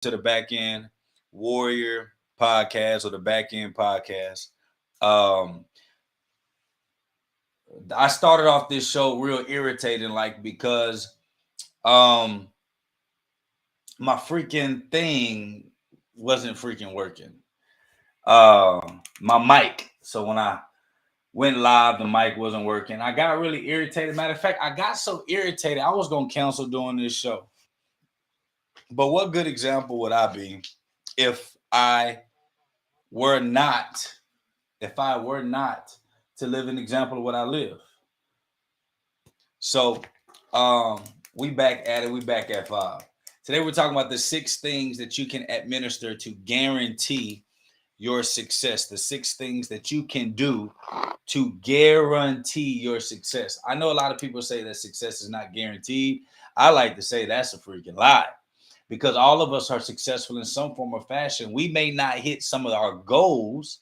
to the Back End Warrior podcast or the Back End podcast. Um, I started off this show real irritating, like because um my freaking thing wasn't freaking working. My mic. So when I went live, the mic wasn't working. I got really irritated. Matter of fact, I got so irritated, I was gonna cancel doing this show. But what good example would I be if were not, if I were not to live an example of what I live? So we back at it. We back at 5. Today we're talking about the 6 things that you can administer to guarantee your success. The 6 things that you can do to guarantee your success. I know a lot of people say that success is not guaranteed. I like to say that's a freaking lie, because all of us are successful in some form or fashion. We may not hit some of our goals.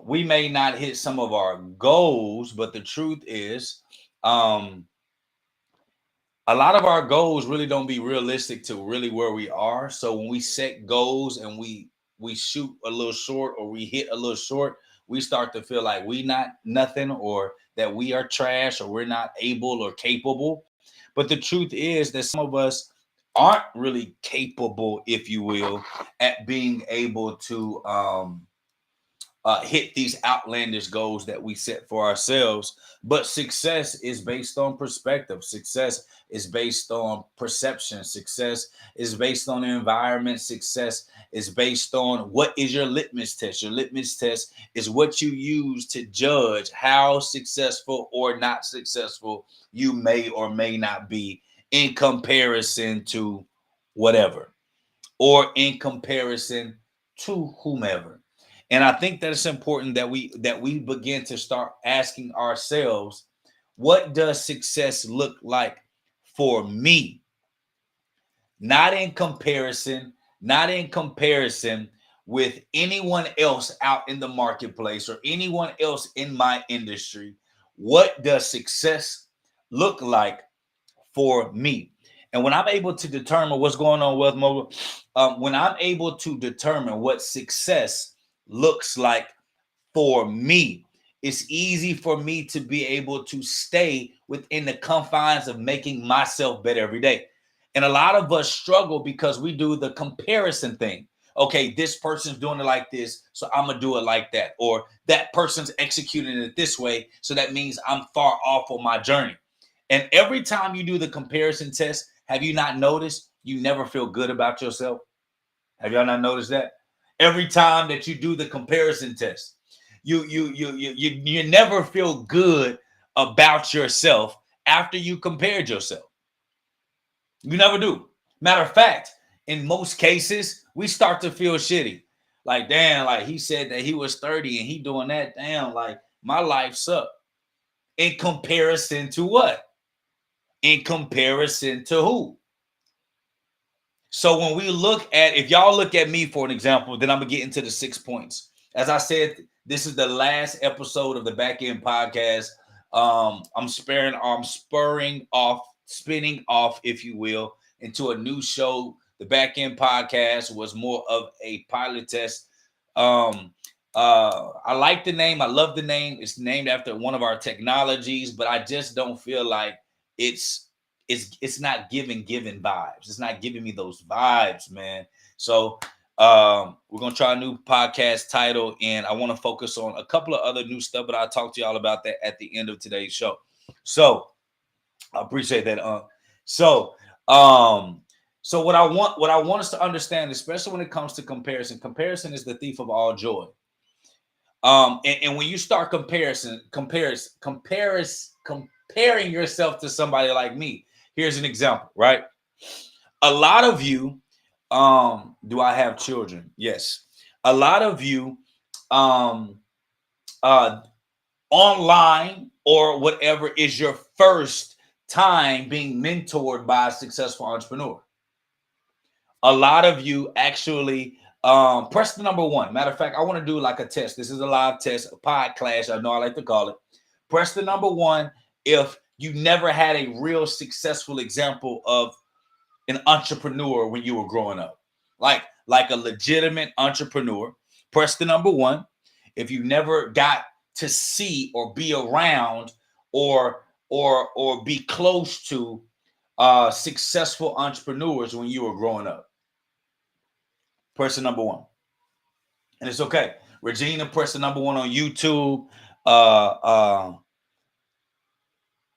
We may not hit some of our goals, but the truth is, a lot of our goals really don't be realistic to really where we are. So when we set goals and we shoot a little short or we hit a little short, we start to feel like we not nothing, or that we are trash, or we're not able or capable. But the truth is that some of us aren't really capable, if you will, at being able to hit these outlandish goals that we set for ourselves. But success is based on perspective. Success is based on perception. Success is based on the environment. Success is based on what is your litmus test. Your litmus test is what you use to judge how successful or not successful you may or may not be in comparison to whatever, or in comparison to whomever. And I think that it's important that we begin to start asking ourselves, what does success look like for me? Not in comparison, not in comparison with anyone else out in the marketplace or anyone else in my industry. What does success look like for me? And when I'm able to determine what's going on with mobile, when I'm able to determine what success looks like for me, it's easy for me to be able to stay within the confines of making myself better every day. And a lot of us struggle because we do the comparison thing. Okay, this person's doing it like this, so I'm gonna do it like that. Or that person's executing it this way, so that means I'm far off on my journey. And every time you do the comparison test, have you not noticed you never feel good about yourself? Have y'all not noticed that? Every time that you do the comparison test, you never feel good about yourself after you compared yourself. You never do. Matter of fact, in most cases, we start to feel shitty. Like, damn, like he said that he was 30 and he doing that. Damn, like my life sucked. In comparison to what? In comparison to who? So when we look at, if y'all look at me for an example, then I'm gonna get into the 6 points. As I said, this is the last episode of the Back End podcast. I'm spurring off, spinning off, if you will, into a new show. The Back End podcast was more of a pilot test. I like the name. I love the name. It's named after one of our technologies, but I just don't feel like it's not giving vibes. It's not giving me those vibes, man. So we're gonna try a new podcast title, and I want to focus on a couple of other new stuff, but I'll talk to y'all about that at the end of today's show. So I appreciate that. So what I want us to understand, especially when it comes to comparison is the thief of all joy. And when you start comparing yourself to somebody like me, here's an example, right? A lot of you, do I have children? Yes. A lot of you, online or whatever, is your first time being mentored by a successful entrepreneur. A lot of you actually press the number 1. Matter of fact, I want to do like a test. This is a live test, a pod clash, I know I like to call it. Press the number 1 if you never had a real successful example of an entrepreneur when you were growing up? Like a legitimate entrepreneur. Press the number one. If you never got to see or be around or be close to successful entrepreneurs when you were growing up, press the number one. And it's okay. Regina, press the number one on YouTube.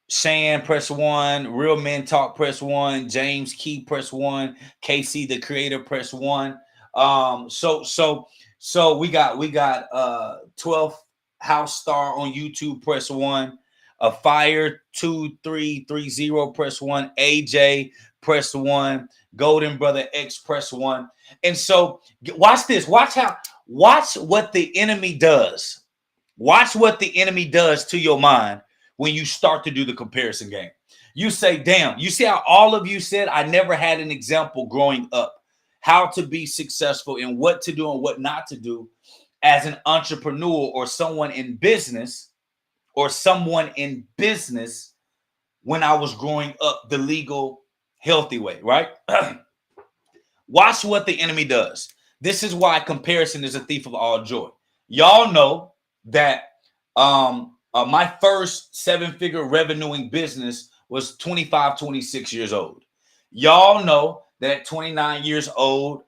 Shan, press one. Real Men Talk, press one. James Key, press one. Casey, the creator, press one. So we got 12th House Star on YouTube, press one. A Fire 2330, press one. AJ, press one. Golden Brother X, press one. And so watch this. Watch what the enemy does. Watch what the enemy does to your mind when you start to do the comparison game. You say, damn, you see how all of you said, I never had an example growing up how to be successful and what to do and what not to do as an entrepreneur or someone in business when I was growing up the legal, healthy way, right? Watch what the enemy does. This is why comparison is a thief of all joy. Y'all know that my first 7-figure revenuing business was 25, 26 years old. Y'all know that at 29 years old,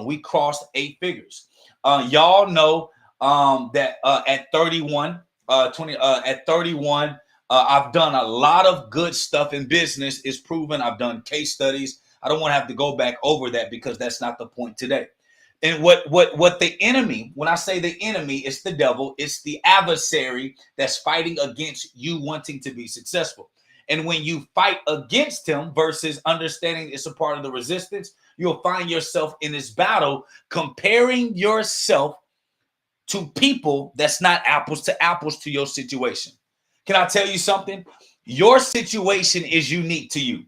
we crossed 8 figures. Y'all know that at 31, I've done a lot of good stuff in business. It's proven. I've done case studies. I don't want to have to go back over that because that's not the point today. And what the enemy, when I say the enemy, it's the devil, it's the adversary that's fighting against you wanting to be successful. And when you fight against him versus understanding it's a part of the resistance, you'll find yourself in this battle comparing yourself to people that's not apples to apples to your situation. Can I tell you something? Your situation is unique to you.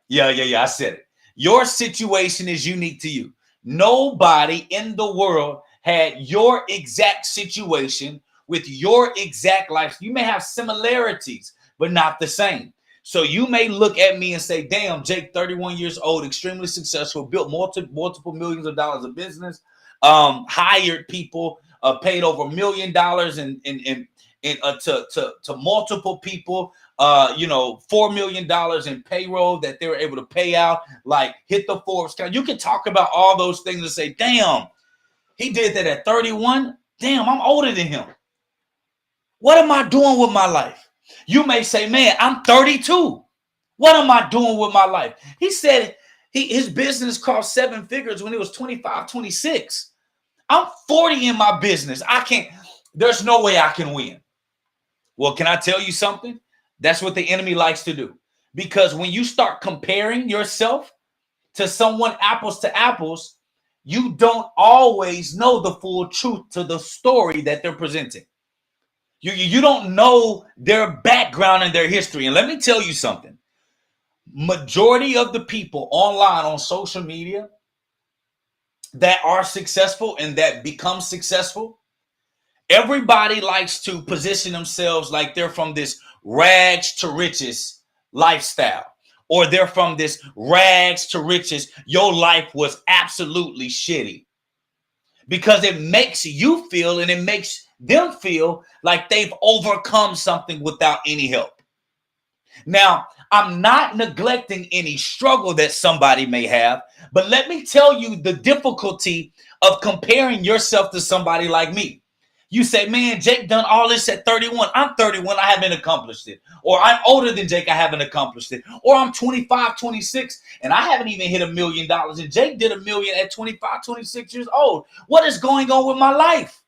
Yeah, I said it. Your situation is unique to you. Nobody in the world had your exact situation with your exact life. You may have similarities, but not the same. So you may look at me and say, damn, Jake, 31 years old, extremely successful, built multiple millions of dollars of business, hired people, paid over $1 million to multiple people, $4 million in payroll that they were able to pay out, like hit the Forbes count. You can talk about all those things and say, damn, he did that at 31. Damn, I'm older than him. What am I doing with my life? You may say, man, I'm 32. What am I doing with my life? He said his business crossed 7 figures when he was 25, 26. I'm 40 in my business. There's no way I can win. Well, can I tell you something? That's what the enemy likes to do. Because when you start comparing yourself to someone apples to apples, you don't always know the full truth to the story that they're presenting. You don't know their background and their history. And let me tell you something. Majority of the people online on social media that are successful and that become successful, everybody likes to position themselves like they're from this rags to riches lifestyle, or they're from this rags to riches. Your life was absolutely shitty, because it makes you feel and it makes them feel like they've overcome something without any help. Now, I'm not neglecting any struggle that somebody may have, but let me tell you the difficulty of comparing yourself to somebody like me. You say, man, Jake done all this at 31. I'm 31. I haven't accomplished it. Or I'm older than Jake. I haven't accomplished it. Or I'm 25, 26, and I haven't even hit $1 million. And Jake did $1 million at 25, 26 years old. What is going on with my life?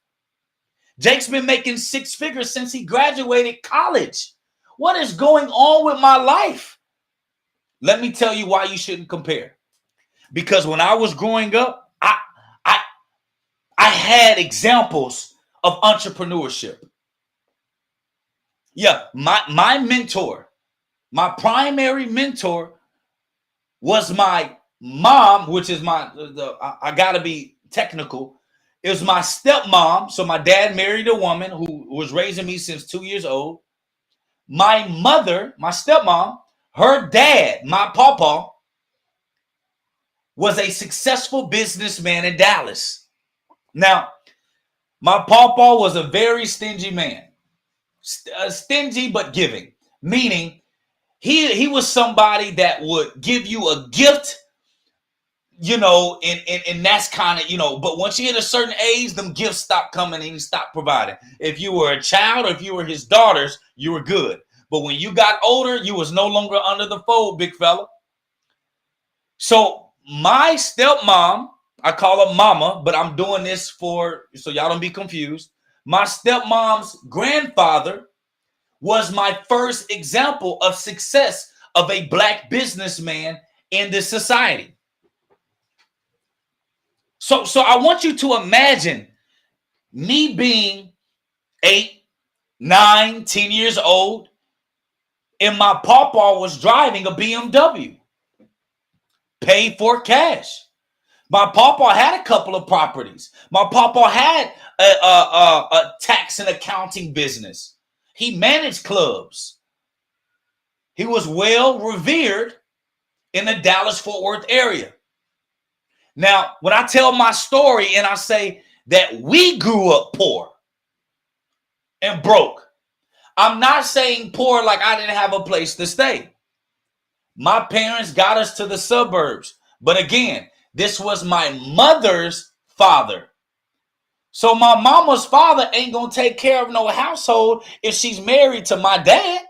Jake's been making 6 figures since he graduated college. What is going on with my life? Let me tell you why you shouldn't compare. Because when I was growing up, I had examples of entrepreneurship. Yeah, my mentor, my primary mentor was my mom, which is I gotta be technical. It was my stepmom. So my dad married a woman who was raising me since 2 years old. My mother, my stepmom, her dad, my pawpaw, was a successful businessman in Dallas. Now, my papa was a very stingy man. Stingy but giving, meaning he was somebody that would give you a gift, and that's kind of, but once you hit a certain age, them gifts stop coming and he stopped providing. If you were a child or if you were his daughters, you were good. But when you got older, you was no longer under the fold, big fella. So my stepmom, I call her mama, but I'm doing this so y'all don't be confused. My stepmom's grandfather was my first example of success of a black businessman in this society. So I want you to imagine me being 8, 9, 10 years old, and my papa was driving a BMW, paid for cash. My papa had a couple of properties. My papa had a tax and accounting business. He managed clubs. He was well revered in the Dallas-Fort Worth area. Now, when I tell my story and I say that we grew up poor and broke, I'm not saying poor like I didn't have a place to stay. My parents got us to the suburbs. But again, this was my mother's father. So my mama's father ain't going to take care of no household if she's married to my dad.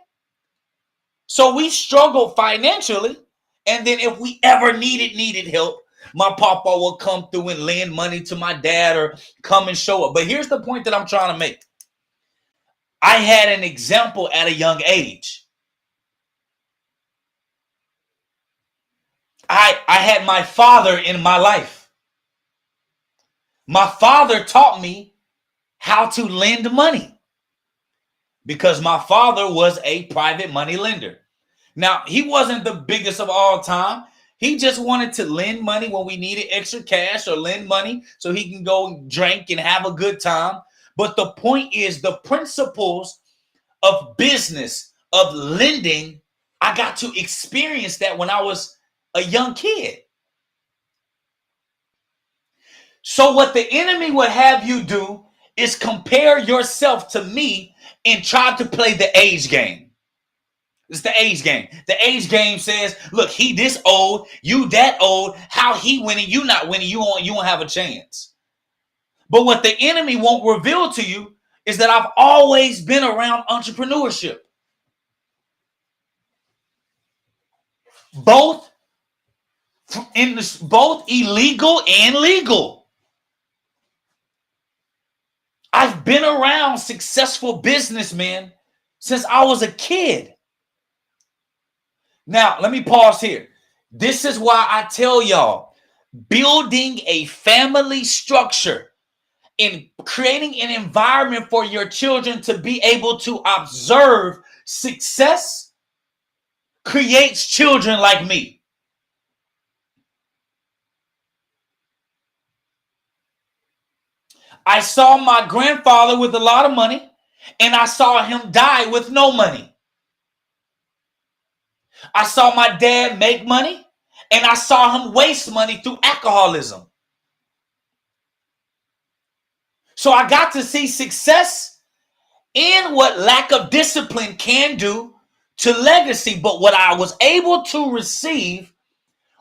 So we struggled financially. And then if we ever needed help, my papa will come through and lend money to my dad or come and show up. But here's the point that I'm trying to make. I had an example at a young age. I had my father in my life. My father taught me how to lend money because my father was a private money lender. Now, he wasn't the biggest of all time. He just wanted to lend money when we needed extra cash or lend money so he can go drink and have a good time. But the point is the principles of business, of lending, I got to experience that when I was a young kid. So what the enemy would have you do is compare yourself to me and try to play the age game. It's the age game. The age game says, look, he this old, you that old, how he winning, you not winning, you won't have a chance. But what the enemy won't reveal to you is that I've always been around entrepreneurship. Both illegal and legal. I've been around successful businessmen since I was a kid. Now, let me pause here. This is why I tell y'all, building a family structure and creating an environment for your children to be able to observe success creates children like me. I saw my grandfather with a lot of money, and I saw him die with no money. I saw my dad make money, and I saw him waste money through alcoholism. So I got to see success in what lack of discipline can do to legacy. But what I was able to receive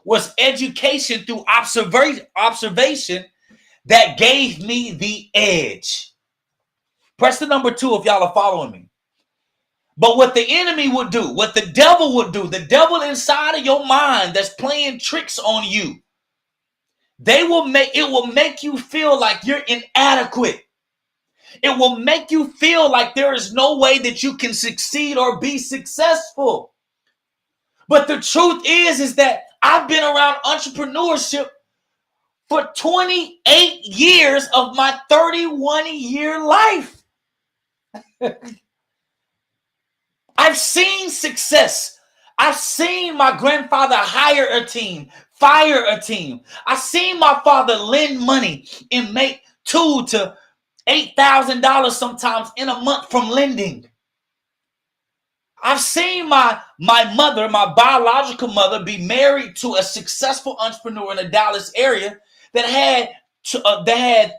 was education through observation that gave me the edge. Press the number 2 if y'all are following me. But what the enemy would do, what the devil would do, the devil inside of your mind that's playing tricks on you, it will make you feel like you're inadequate. It will make you feel like there is no way that you can succeed or be successful. But the truth is that I've been around entrepreneurship for 28 years of my 31-year life. I've seen success. I've seen my grandfather hire a team, fire a team. I've seen my father lend money and make $2,000 to $8,000 sometimes in a month from lending. I've seen my mother, my biological mother, be married to a successful entrepreneur in the Dallas area that had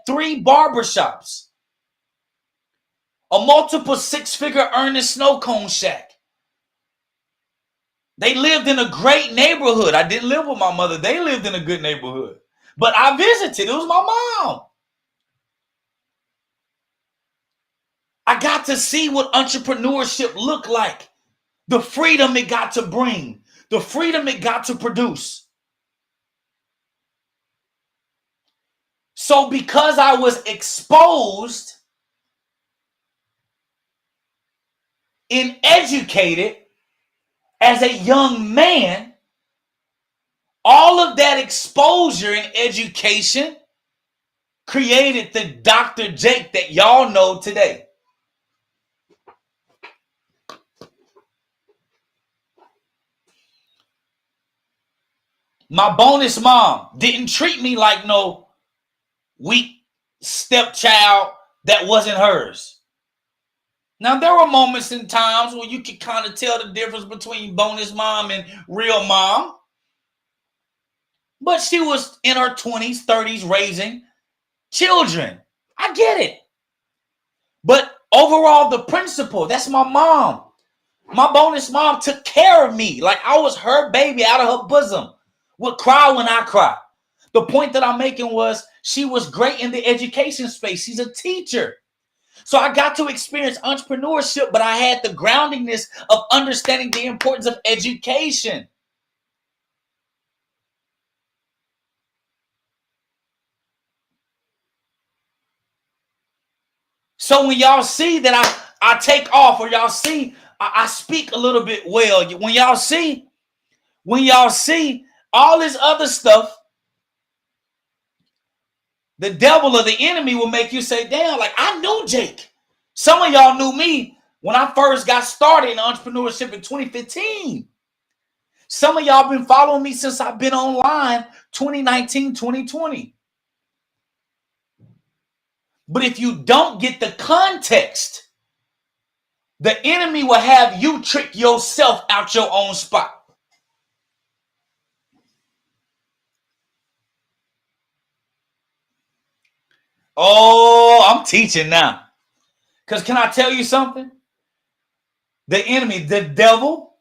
3 barbershops, a multiple 6-figure earning snow cone shack. They lived in a great neighborhood. I didn't live with my mother. They lived in a good neighborhood. But I visited. It was my mom. I got to see what entrepreneurship looked like. The freedom it got to bring. The freedom it got to produce. So because I was exposed and educated as a young man, all of that exposure and education created the Dr. Jake that y'all know today. My bonus mom didn't treat me like no weak stepchild that wasn't hers. Now, there were moments and times where you could kind of tell the difference between bonus mom and real mom. But she was in her 20s, 30s raising children. I get it. But overall, the principle, that's my mom. My bonus mom took care of me like I was her baby out of her bosom. Would cry when I cry. The point that I'm making was she was great in the education space. She's a teacher. So I got to experience entrepreneurship, but I had the groundingness of understanding the importance of education. So when y'all see that I take off, or y'all see I speak a little bit well, when y'all see all this other stuff, the devil or the enemy will make you say, damn, like I knew Jake. Some of y'all knew me when I first got started in entrepreneurship in 2015. Some of y'all been following me since I've been online 2019, 2020. But if you don't get the context, the enemy will have you trick yourself out your own spot. Oh, I'm teaching now. Because can I tell you something? The enemy, the devil,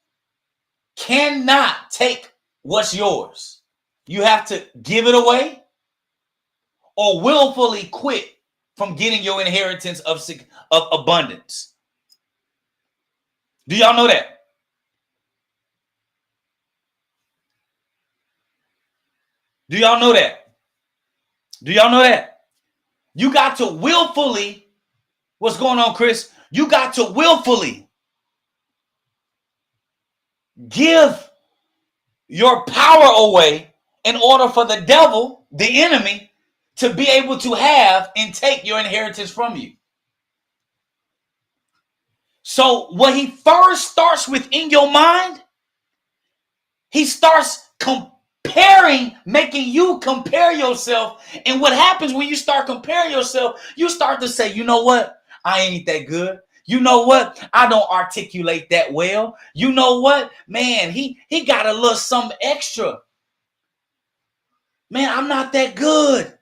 cannot take what's yours. You have to give it away or willfully quit from getting your inheritance of abundance. Do y'all know that? Do y'all know that? Do y'all know that? You got to willfully, what's going on, Chris? You got to willfully give your power away in order for the devil, the enemy, to be able to have and take your inheritance from you. So what he first starts with in your mind, he starts comparing, making you compare yourself. And what happens when you start comparing yourself, you start to say, you know what? I ain't that good. You know what? I don't articulate that well. You know what? Man, he got a little something extra. Man, I'm not that good.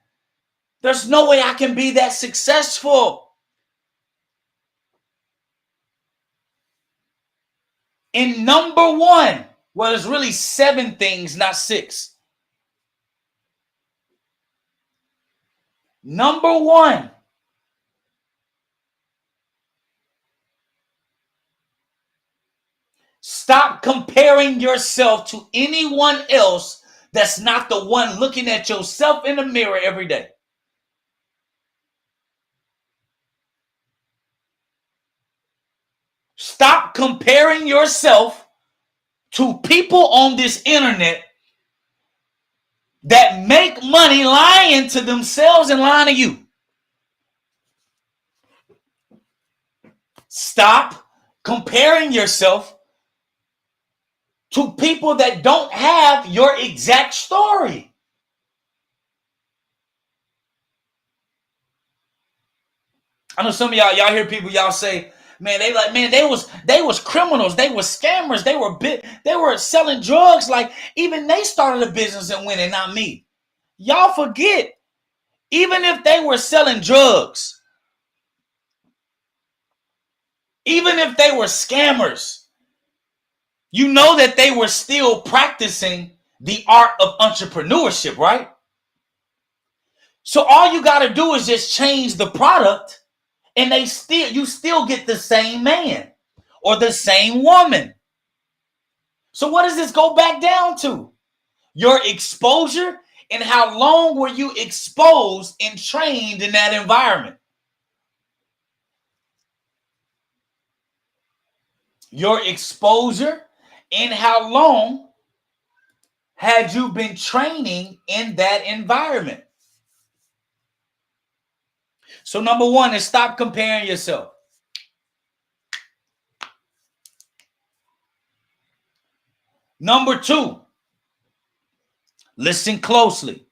There's no way I can be that successful. And number one, well, there's really 7 things, not 6. Number one, stop comparing yourself to anyone else that's not the one looking at yourself in the mirror every day. Stop comparing yourself to people on this internet that make money lying to themselves and lying to you. Stop comparing yourself to people that don't have your exact story. I know some of y'all hear people, y'all say, Man, they was criminals. They were scammers. They were selling drugs. Like, even they started a business and winning, not me. Y'all forget, even if they were selling drugs, even if they were scammers, you know that they were still practicing the art of entrepreneurship, right? So all you got to do is just change the product, and you still get the same man or the same woman. So what does this go back down to? Your exposure, and how long were you exposed and trained in that environment? Your exposure, and how long had you been training in that environment? So number one is stop comparing yourself. Number two, listen closely.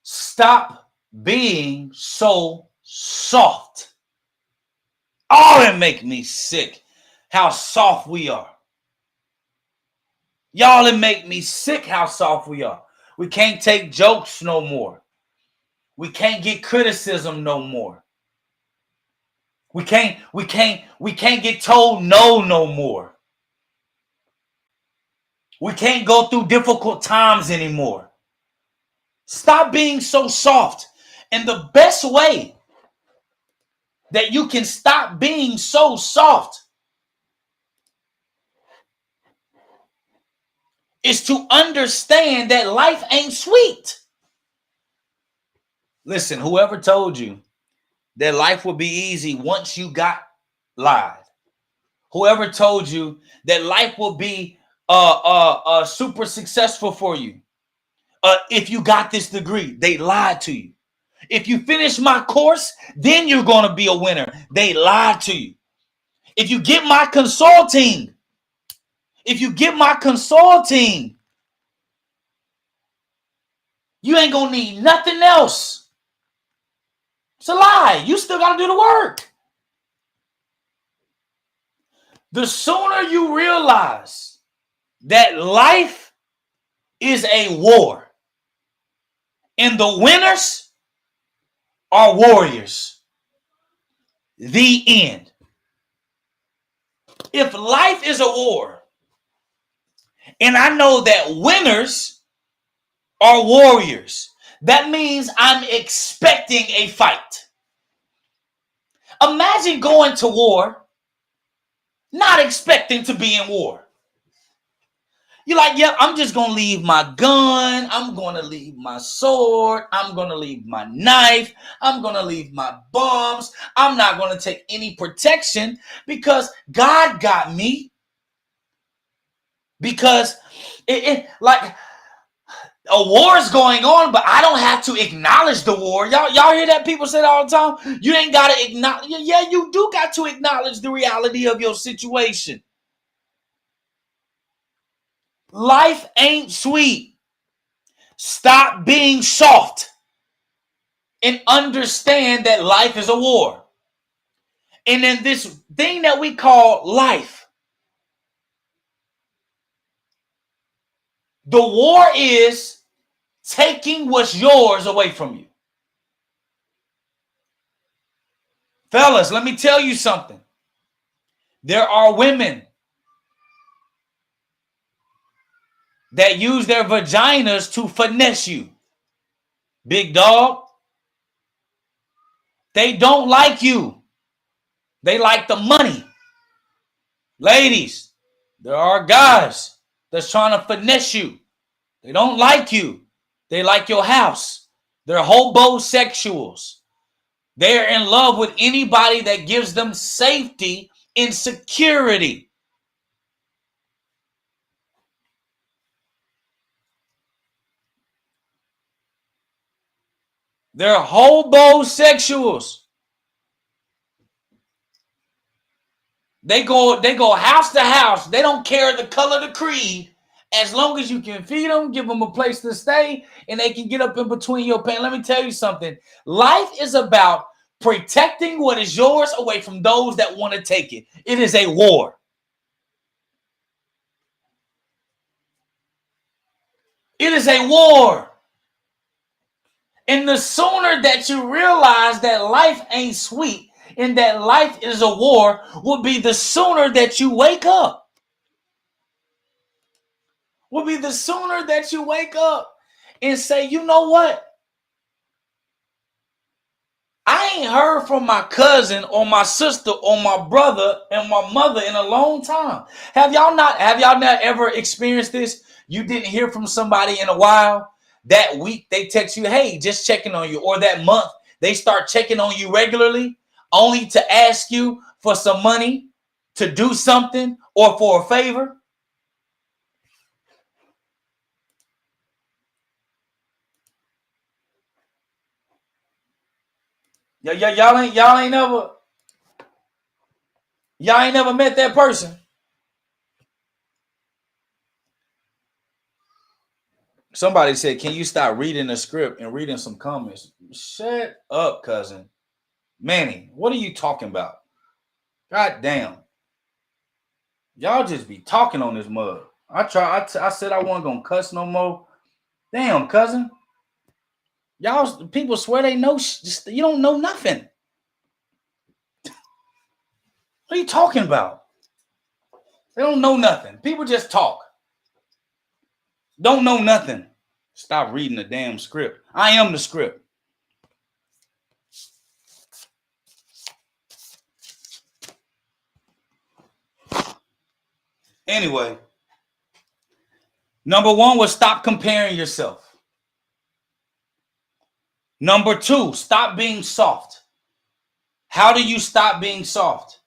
Stop being so soft. Oh, it make me sick how soft we are. Y'all, it make me sick how soft we are. We can't take jokes no more. We can't get criticism no more. We can't get told no more. We can't go through difficult times anymore. Stop being so soft. And the best way that you can stop being so soft is to understand that life ain't sweet. Listen, whoever told you that life would be easy once you got lied. Whoever told you that life will be super successful for you if you got this degree, they lied to you. If you finish my course, then you're going to be a winner. They lied to you. If you get my consulting, you ain't going to need nothing else. It's a lie. You still got to do the work. The sooner you realize that life is a war and the winners are warriors, the end. If life is a war and I know that winners are warriors, that means I'm expecting a fight. Imagine going to war not expecting to be in war. You're like, yep, I'm just going to leave my gun. I'm going to leave my sword. I'm going to leave my knife. I'm going to leave my bombs. I'm not going to take any protection because God got me. Because like a war is going on, but I don't have to acknowledge the war. Y'all hear that? People say that all the time. You ain't got to acknowledge. Yeah, you do got to acknowledge the reality of your situation. Life ain't sweet. Stop being soft and understand that life is a war. And then this thing that we call life, the war is taking what's yours away from you. Fellas, let me tell you something. There are women that use their vaginas to finesse you. Big dog. They don't like you. They like the money. Ladies, there are guys that's trying to finesse you. They don't like you. They like your house. They're hobosexuals. They're in love with anybody that gives them safety and security. They're hobosexuals. They go house to house. They don't care the color of the creed. As long as you can feed them, give them a place to stay, and they can get up in between your pants. Let me tell you something. Life is about protecting what is yours away from those that want to take it. It is a war. It is a war. And the sooner that you realize that life ain't sweet and that life is a war will be the sooner that you wake up. Will be the sooner that you wake up and say, you know what? I ain't heard from my cousin or my sister or my brother and my mother in a long time. Have y'all not ever experienced this? You didn't hear from somebody in a while. That week they text you, hey, just checking on you. Or that month they start checking on you regularly, only to ask you for some money, to do something, or for a favor. Y'all ain't never met that person. Somebody said, can you stop reading the script and reading some comments? Shut up, cousin. Manny, what are you talking about? God damn. Y'all just be talking on this mug. I said I wasn't going to cuss no more. Damn, cousin. Y'all, people swear they know. You don't know nothing. What are you talking about? They don't know nothing. People just talk. Don't know nothing. Stop reading the damn script. I am the script. Anyway, number one was stop comparing yourself. Number two, stop being soft. How do you stop being soft?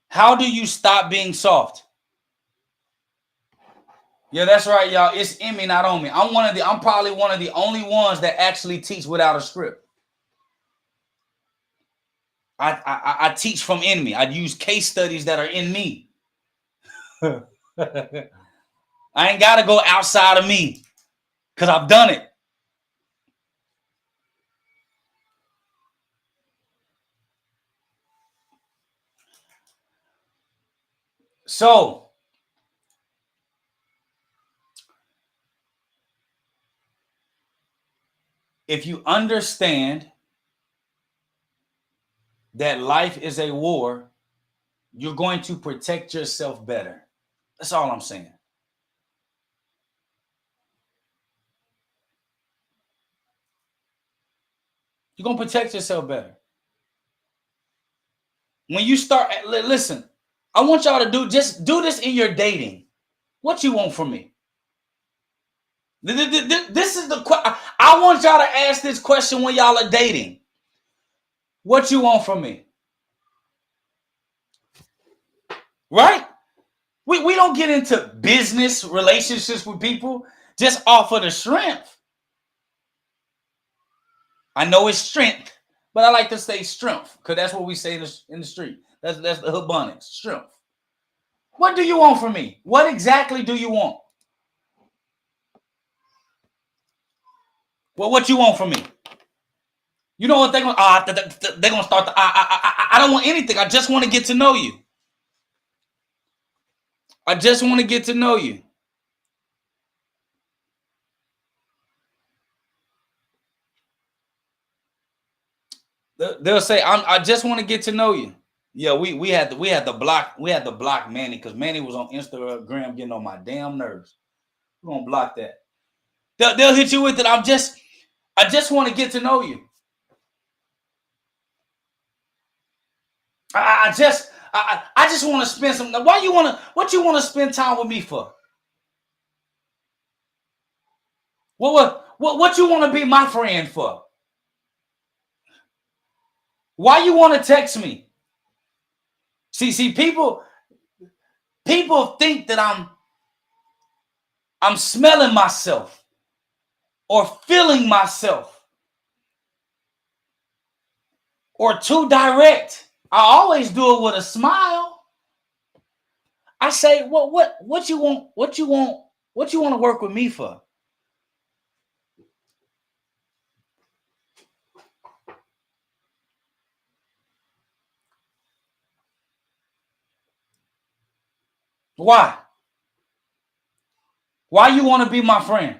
How do you stop being soft? Yeah, that's right, y'all. It's in me, not on me. I'm probably one of the only ones that actually teach without a script. I teach from in me. I use case studies that are in me. I ain't got to go outside of me because I've done it. So, if you understand that life is a war, you're going to protect yourself better. That's all I'm saying. You're going to protect yourself better. When you start, listen, I want y'all to do this in your dating. What you want from me? This is the question. I want y'all to ask this question when y'all are dating. What you want from me? Right? We don't get into business relationships with people just off of the strength. I know it's strength, but I like to say strength because that's what we say in the street. That's the Habonics, strength. What do you want from me? What exactly do you want? Well, what you want from me? You know what they're gonna start. I don't want anything. I just want to get to know you. I just want to get to know you. They'll say, I just want to get to know you. Yeah, we had to block Manny because Manny was on Instagram getting on my damn nerves. We're gonna block that. They'll hit you with it. I just want to get to know you. I just want to spend some. What you want to spend time with me for? What you want to be my friend for? Why you want to text me? See, people think that I'm smelling myself or feeling myself or too direct. I always do it with a smile. I say, what you want? What you want to work with me for? Why? Why you want to be my friend?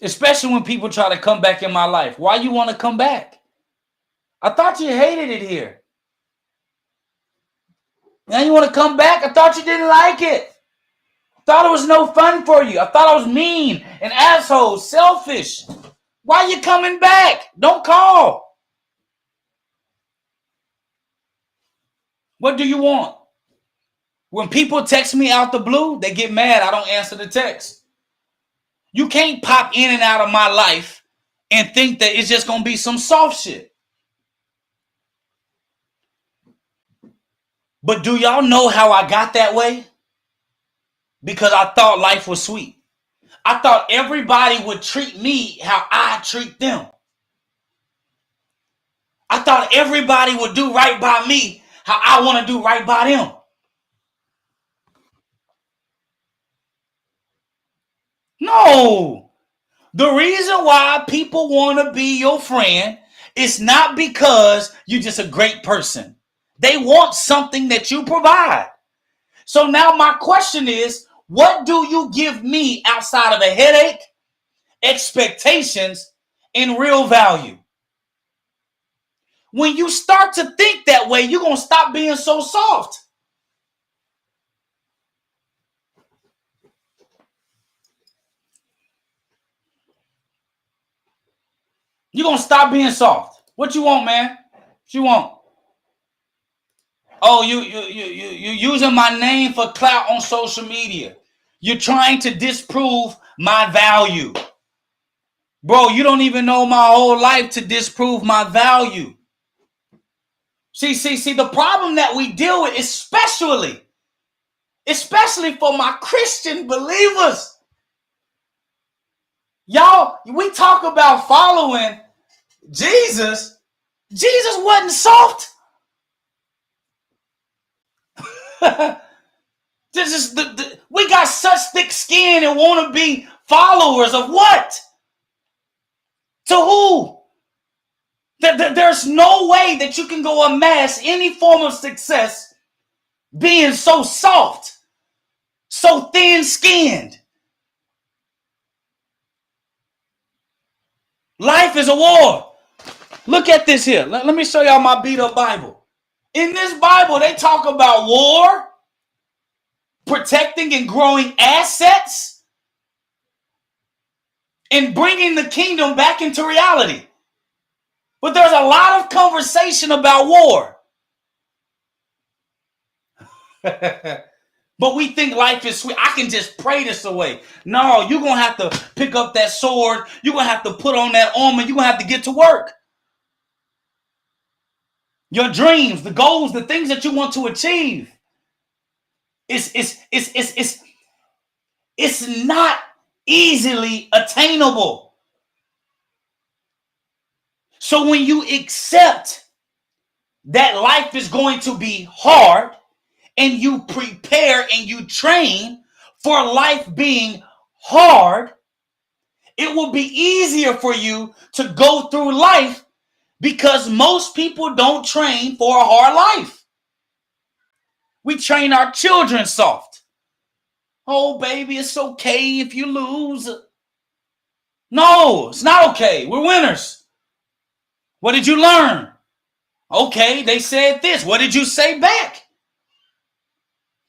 Especially when people try to come back in my life. Why you want to come back? I thought you hated it here. Now you want to come back? I thought you didn't like it. I thought it was no fun for you. I thought I was mean, an asshole, selfish. Why you coming back? Don't call. What do you want? When people text me out the blue, they get mad. I don't answer the text. You can't pop in and out of my life and think that it's just going to be some soft shit. But do y'all know how I got that way? Because I thought life was sweet. I thought everybody would treat me how I treat them. I thought everybody would do right by me how I want to do right by them. No. The reason why people want to be your friend is not because you're just a great person. They want something that you provide. So now my question is, what do you give me outside of a headache, expectations, and real value? When you start to think that way, you're going to stop being so soft. You're going to stop being soft. What you want, man? What you want? Oh, you using my name for clout on social media. You're trying to disprove my value. Bro, you don't even know my whole life to disprove my value. See, the problem that we deal with, especially for my Christian believers. Y'all, we talk about following Jesus. Jesus wasn't soft. We got such thick skin and want to be followers of what? To who? There's no way that you can go amass any form of success being so soft, so thin-skinned. Life is a war. Look at this here. Let me show y'all my beat-up Bible. In this Bible, they talk about war, protecting and growing assets, and bringing the kingdom back into reality. But there's a lot of conversation about war. But we think life is sweet. I can just pray this away. No, you're going to have to pick up that sword. You're going to have to put on that armor. You're going to have to get to work. Your dreams, the goals, the things that you want to achieve. It's not easily attainable. So when you accept that life is going to be hard, and you prepare and you train for life being hard, it will be easier for you to go through life because most people don't train for a hard life. We train our children soft. Oh, baby, it's okay if you lose. No, it's not okay. We're winners. What did you learn? Okay, they said this. What did you say back?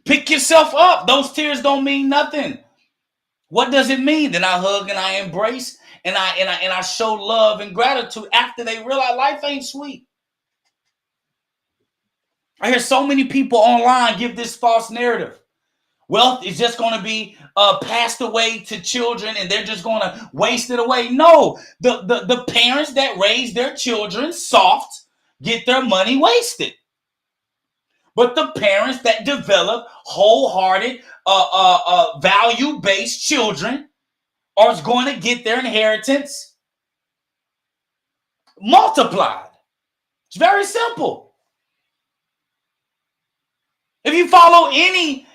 Pick yourself up. Those tears don't mean nothing. What does it mean? Then I hug and I embrace and I show love and gratitude after they realize life ain't sweet. I hear so many people online give this false narrative. Wealth is just going to be passed away to children and they're just going to waste it away. No, the parents that raise their children soft get their money wasted. But the parents that develop wholehearted, value-based children are going to get their inheritance multiplied. It's very simple. If you follow any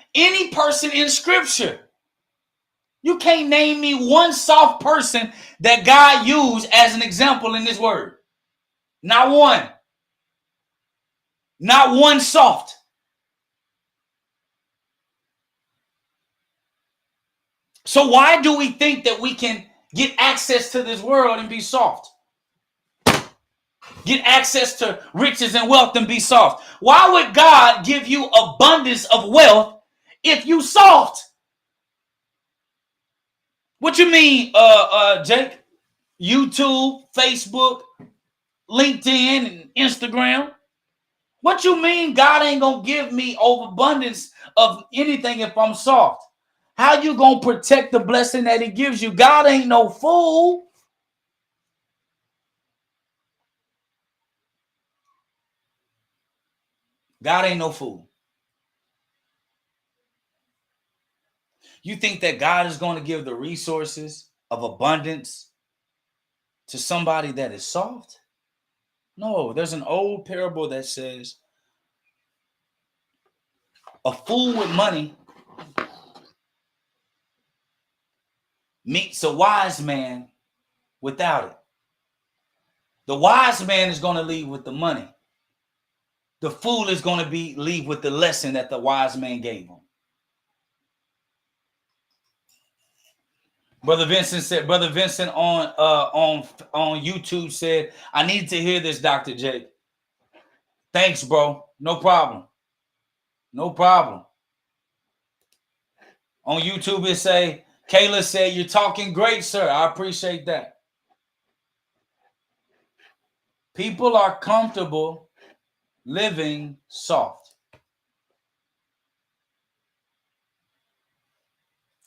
person in Scripture, you can't name me one soft person that God used as an example in this word. Not one. Not one soft. So why do we think that we can get access to this world and be soft? Get access to riches and wealth and be soft. Why would God give you abundance of wealth if you soft? What you mean, Jake? YouTube, Facebook, LinkedIn, and Instagram. What you mean God ain't gonna give me overabundance of anything if I'm soft? How you gonna protect the blessing that he gives you? God ain't no fool. God ain't no fool. You think that God is going to give the resources of abundance to somebody that is soft? No, there's an old parable that says a fool with money meets a wise man without it. The wise man is going to leave with the money. The fool is going to leave with the lesson that the wise man gave him. Brother Vincent on YouTube said, I need to hear this, Dr. J. Thanks, bro. No problem. No problem. On YouTube, it say, Kayla said, you're talking great, sir. I appreciate that. People are comfortable living soft.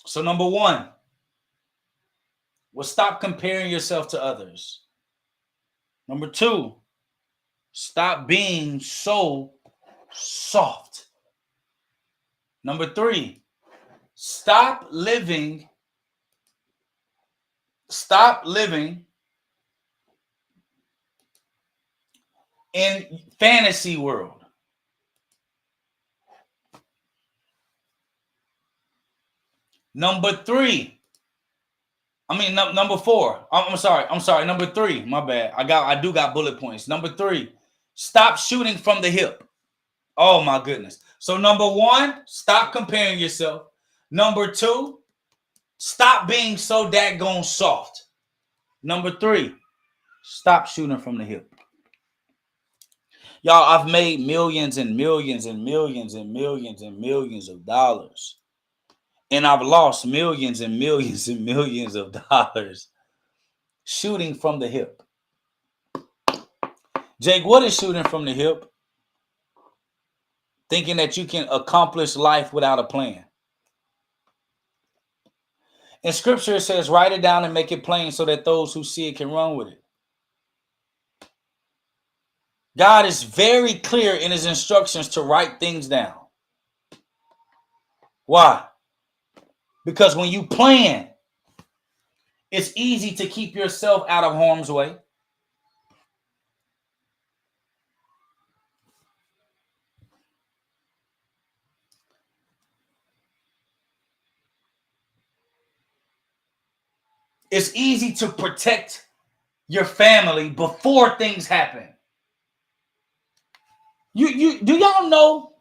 So number one, well, stop comparing yourself to others. Number two, stop being so soft. Number three, stop living in fantasy world. Number four. I'm sorry. Number three. My bad. I do got bullet points. Number three. Stop shooting from the hip. Oh my goodness. So number one, stop comparing yourself. Number two, stop being so daggone soft. Number three, stop shooting from the hip. Y'all, I've made millions and millions and millions and millions and millions of dollars. And I've lost millions and millions and millions of dollars shooting from the hip. Jake, what is shooting from the hip? Thinking that you can accomplish life without a plan. In scripture, it says, write it down and make it plain so that those who see it can run with it. God is very clear in his instructions to write things down. Why? Because when you plan, it's easy to keep yourself out of harm's way. It's easy to protect your family before things happen. You do y'all know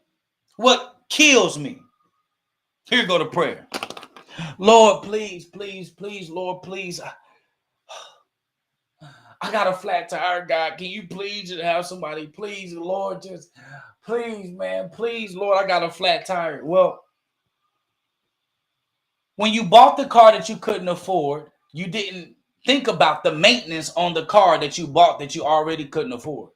what kills me? Here go to prayer. Lord, please, Lord, please. I got a flat tire, God. Can you please just have somebody, please, Lord, just please, man, please, Lord, I got a flat tire. Well, when you bought the car that you couldn't afford, you didn't think about the maintenance on the car that you bought that you already couldn't afford.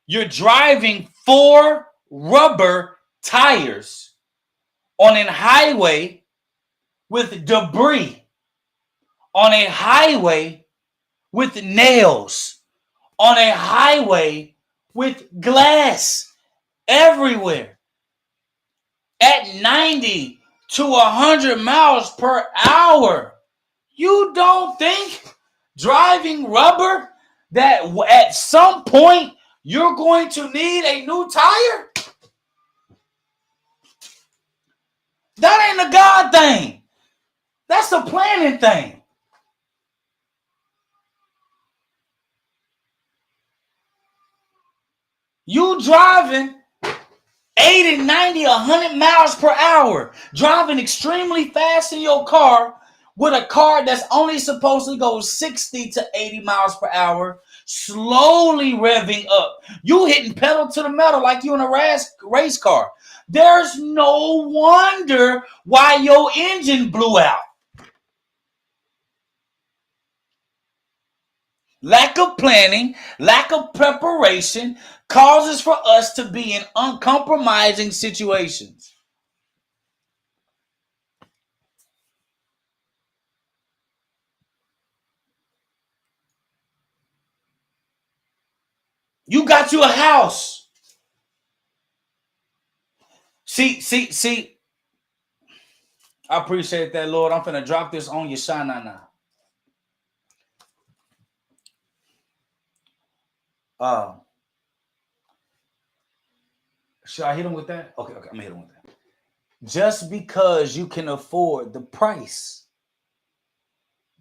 You're driving 4 rubber tires on a highway with debris, on a highway with nails, on a highway with glass everywhere at 90 to 100 miles per hour. You don't think driving rubber that at some point you're going to need a new tire? That ain't a God thing. That's a planning thing. You driving 80, 90, 100 miles per hour, driving extremely fast in your car with a car that's only supposed to go 60 to 80 miles per hour, slowly revving up. You hitting pedal to the metal like you in a race car. There's no wonder why your engine blew out. Lack of planning, lack of preparation causes for us to be in uncompromising situations. You got you a house. See. I appreciate that, Lord. I'm finna drop this on you, Shana now. Should I hit him with that? Okay, I'm gonna hit him with that. Just because you can afford the price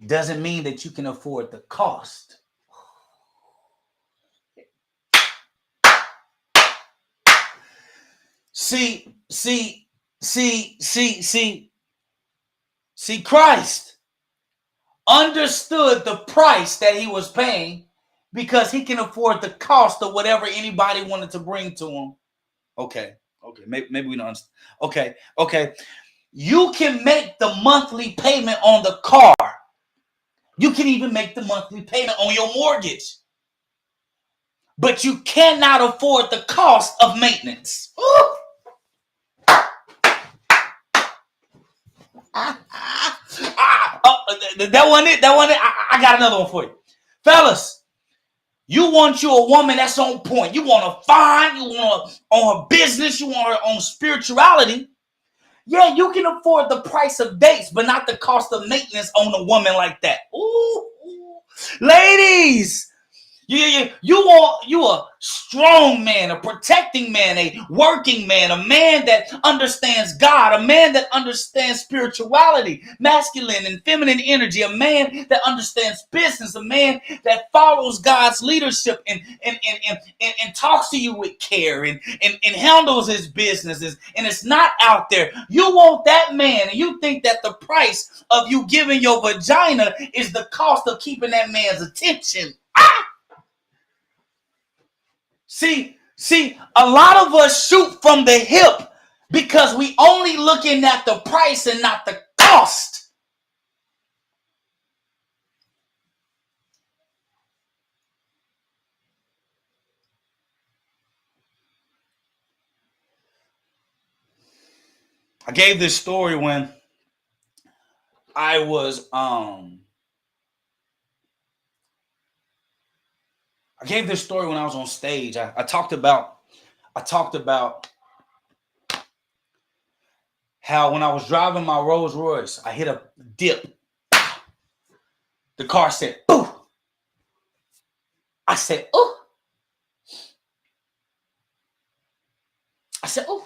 doesn't mean that you can afford the cost. See, Christ understood the price that he was paying because he can afford the cost of whatever anybody wanted to bring to him. Okay, maybe we don't understand. Okay. You can make the monthly payment on the car. You can even make the monthly payment on your mortgage. But you cannot afford the cost of maintenance. That wasn't it. I got another one for you. Fellas, you want you a woman that's on point. You want her fine. You want her on her business. You want her on spirituality. Yeah, you can afford the price of dates, but not the cost of maintenance on a woman like that. Ooh. Ladies, you want you a strong man, a protecting man, a working man, a man that understands God, a man that understands spirituality, masculine and feminine energy, a man that understands business, a man that follows God's leadership and talks to you with care and handles his businesses and it's not out there. You want that man and you think that the price of you giving your vagina is the cost of keeping that man's attention. See, a lot of us shoot from the hip because we only looking at the price and not the cost. I gave this story when I was on stage. I talked about how when I was driving my Rolls Royce, I hit a dip. The car said, "Boo." I said, "Oh." "Oh."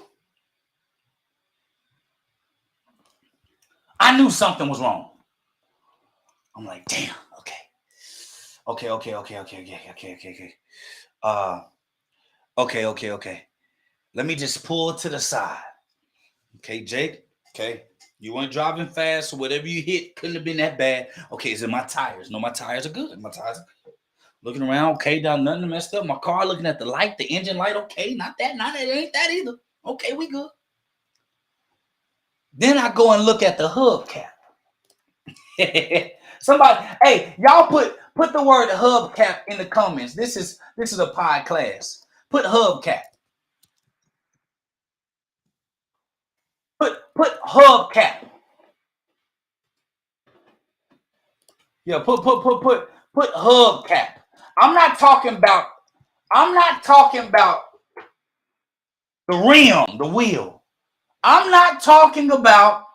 I knew something was wrong. I'm like, damn, okay. Okay. Let me just pull to the side. Okay, Jake. Okay. You weren't driving fast, so whatever you hit couldn't have been that bad. Okay, is it my tires? No, my tires are good. Looking around, okay, down nothing messed up. My car looking at the light, the engine light, okay, not that, ain't that either. Okay, we good. Then I go and look at the hubcap. Somebody, hey, y'all put the word hubcap in the comments. This is a pod class. Put hubcap. Put hubcap. Yeah, put hubcap. I'm not talking about the rim, the wheel. I'm not talking about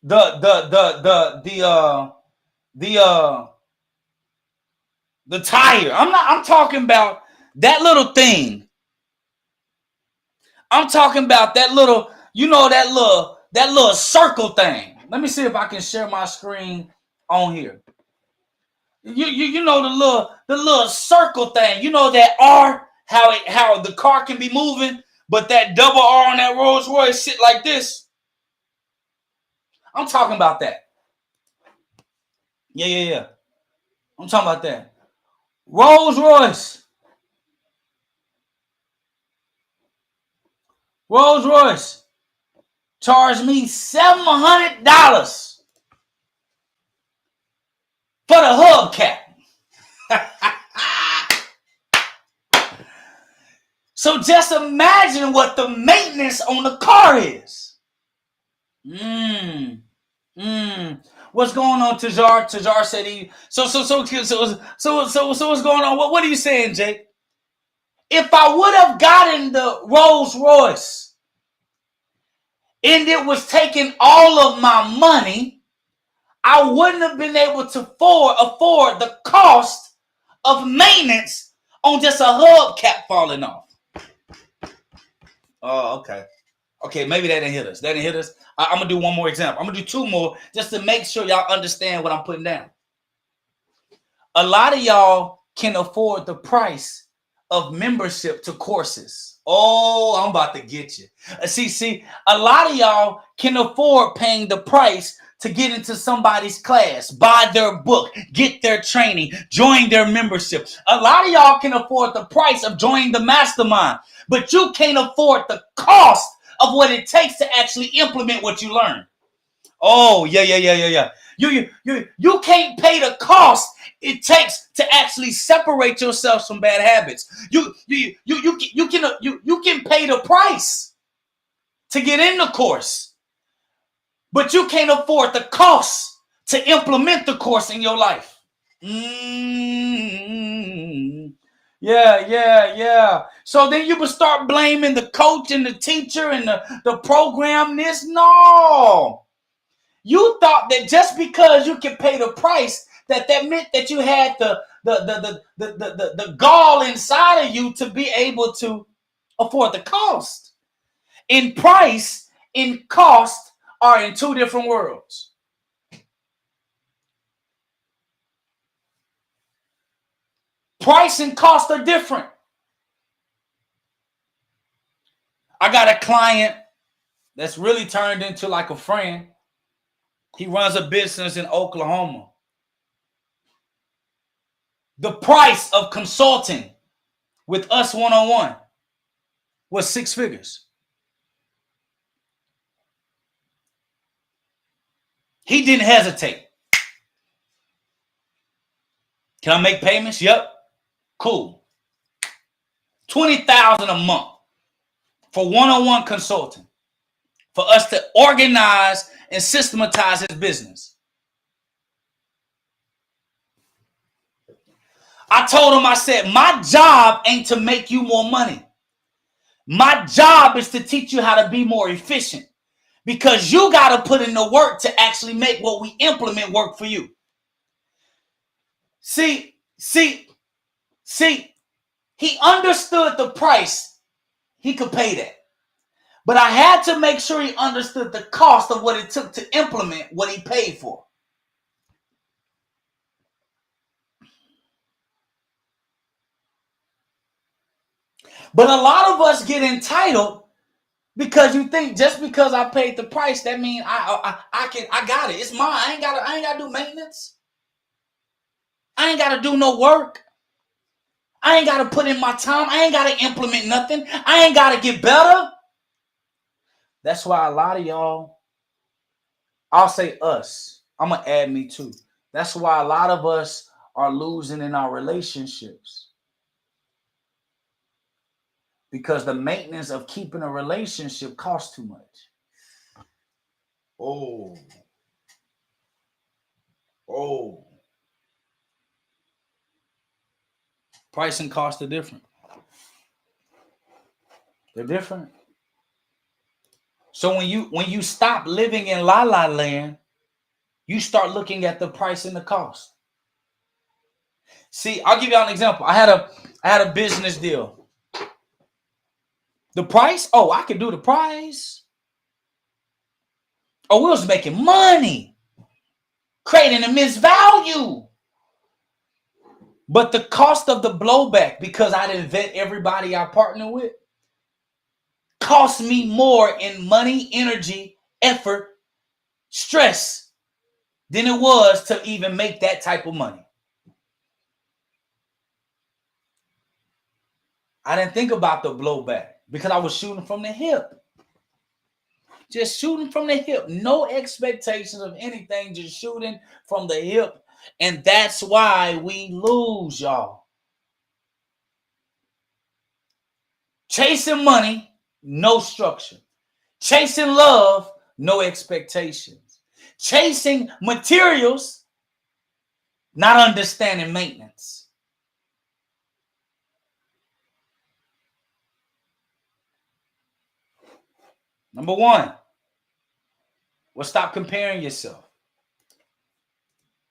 the tire. I'm talking about that little thing. I'm talking about that little, that little circle thing. Let me see if I can share my screen on here. You know the little circle thing. You know that R how the car can be moving, but that double R on that Rolls Royce sit like this. I'm talking about that. Yeah. I'm talking about that. Rolls Royce charged me $700 for the hubcap. So just imagine what the maintenance on the car is. What's going on, Tajar? Tajar said he. So what's going on? What are you saying, Jake? If I would have gotten the Rolls Royce and it was taking all of my money, I wouldn't have been able to afford the cost of maintenance on just a hubcap falling off. Oh, okay. Okay, maybe that didn't hit us. I'm going to do one more example. I'm going to do two more just to make sure y'all understand what I'm putting down. A lot of y'all can afford the price of membership to courses. Oh, I'm about to get you. See, a lot of y'all can afford paying the price to get into somebody's class, buy their book, get their training, join their membership. A lot of y'all can afford the price of joining the mastermind, but you can't afford the cost of what it takes to actually implement what you learn. Oh, yeah. You can't pay the cost it takes to actually separate yourself from bad habits. You can pay the price to get in the course, but you can't afford the cost to implement the course in your life. Yeah. So then you would start blaming the coach and the teacher and the program. No. You thought that just because you can pay the price, that meant that you had the gall inside of you to be able to afford the cost. In price, in cost are in two different worlds. Price and cost are different. I got a client that's really turned into like a friend. He runs a business in Oklahoma. The price of consulting with us one-on-one was 6 figures. He didn't hesitate. Can I make payments? Yep. Cool. $20,000 a month for one-on-one consulting, for us to organize and systematize his business. I told him, I said, my job ain't to make you more money. My job is to teach you how to be more efficient, because you got to put in the work to actually make what we implement work for you. See, he understood the price he could pay that. But I had to make sure he understood the cost of what it took to implement what he paid for. But a lot of us get entitled because you think just because I paid the price, that means I got it. It's mine. I ain't gotta do maintenance. I ain't gotta do no work. I ain't gotta put in my time. I ain't gotta implement nothing. I ain't gotta get better. That's why a lot of y'all, I'll say us, I'm gonna add me too. That's why a lot of us are losing in our relationships. Because the maintenance of keeping a relationship costs too much. Oh. Price and cost are different. They're different. So when you stop living in la la land, you start looking at the price and the cost. See, I'll give you an example. I had a business deal. The price? Oh, I could do the price. Oh, we was making money, creating immense value. But the cost of the blowback, because I didn't vet everybody I partner with, cost me more in money, energy, effort, stress than it was to even make that type of money. I didn't think about the blowback because I was shooting from the hip. Just shooting from the hip. No expectations of anything, just shooting from the hip. And that's why we lose, y'all. Chasing money, no structure. Chasing love, no expectations. Chasing materials, not understanding maintenance. Number one, well, stop comparing yourself.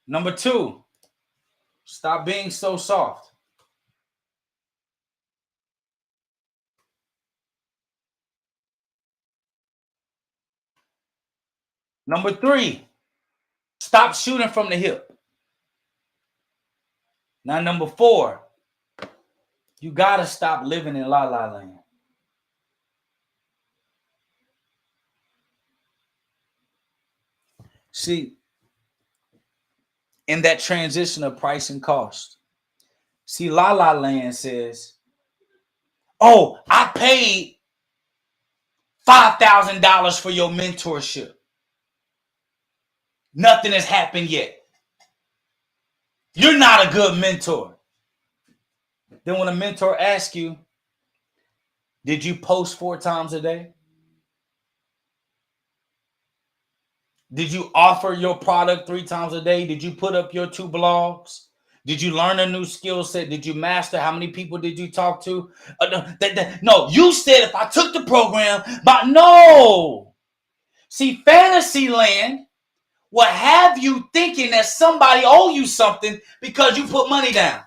Number two, stop being so soft. Number three, stop shooting from the hip. Now, number four, you got to stop living in la-la land. See, in that transition of price and cost, see, la-la land says, oh, I paid $5,000 for your mentorship. Nothing has happened yet. You're not a good mentor. Then when a mentor asks you, did you post 4 times a day? Did you offer your product 3 times a day? Did you put up your 2 blogs? Did you learn a new skill set? Did you master? How many people did you talk to? No, you said if I took the program, but no. See, fantasy land will have you thinking that somebody owe you something because you put money down.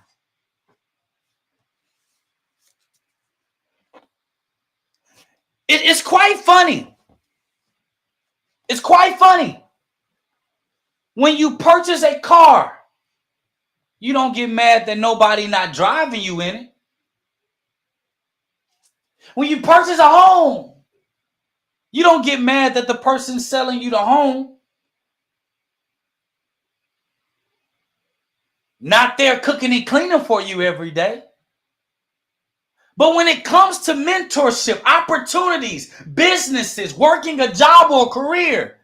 It's quite funny. It's quite funny. When you purchase a car, you don't get mad that nobody not driving you in it. When you purchase a home, you don't get mad that the person selling you the home not there cooking and cleaning for you every day. But when it comes to mentorship, opportunities, businesses, working a job or a career,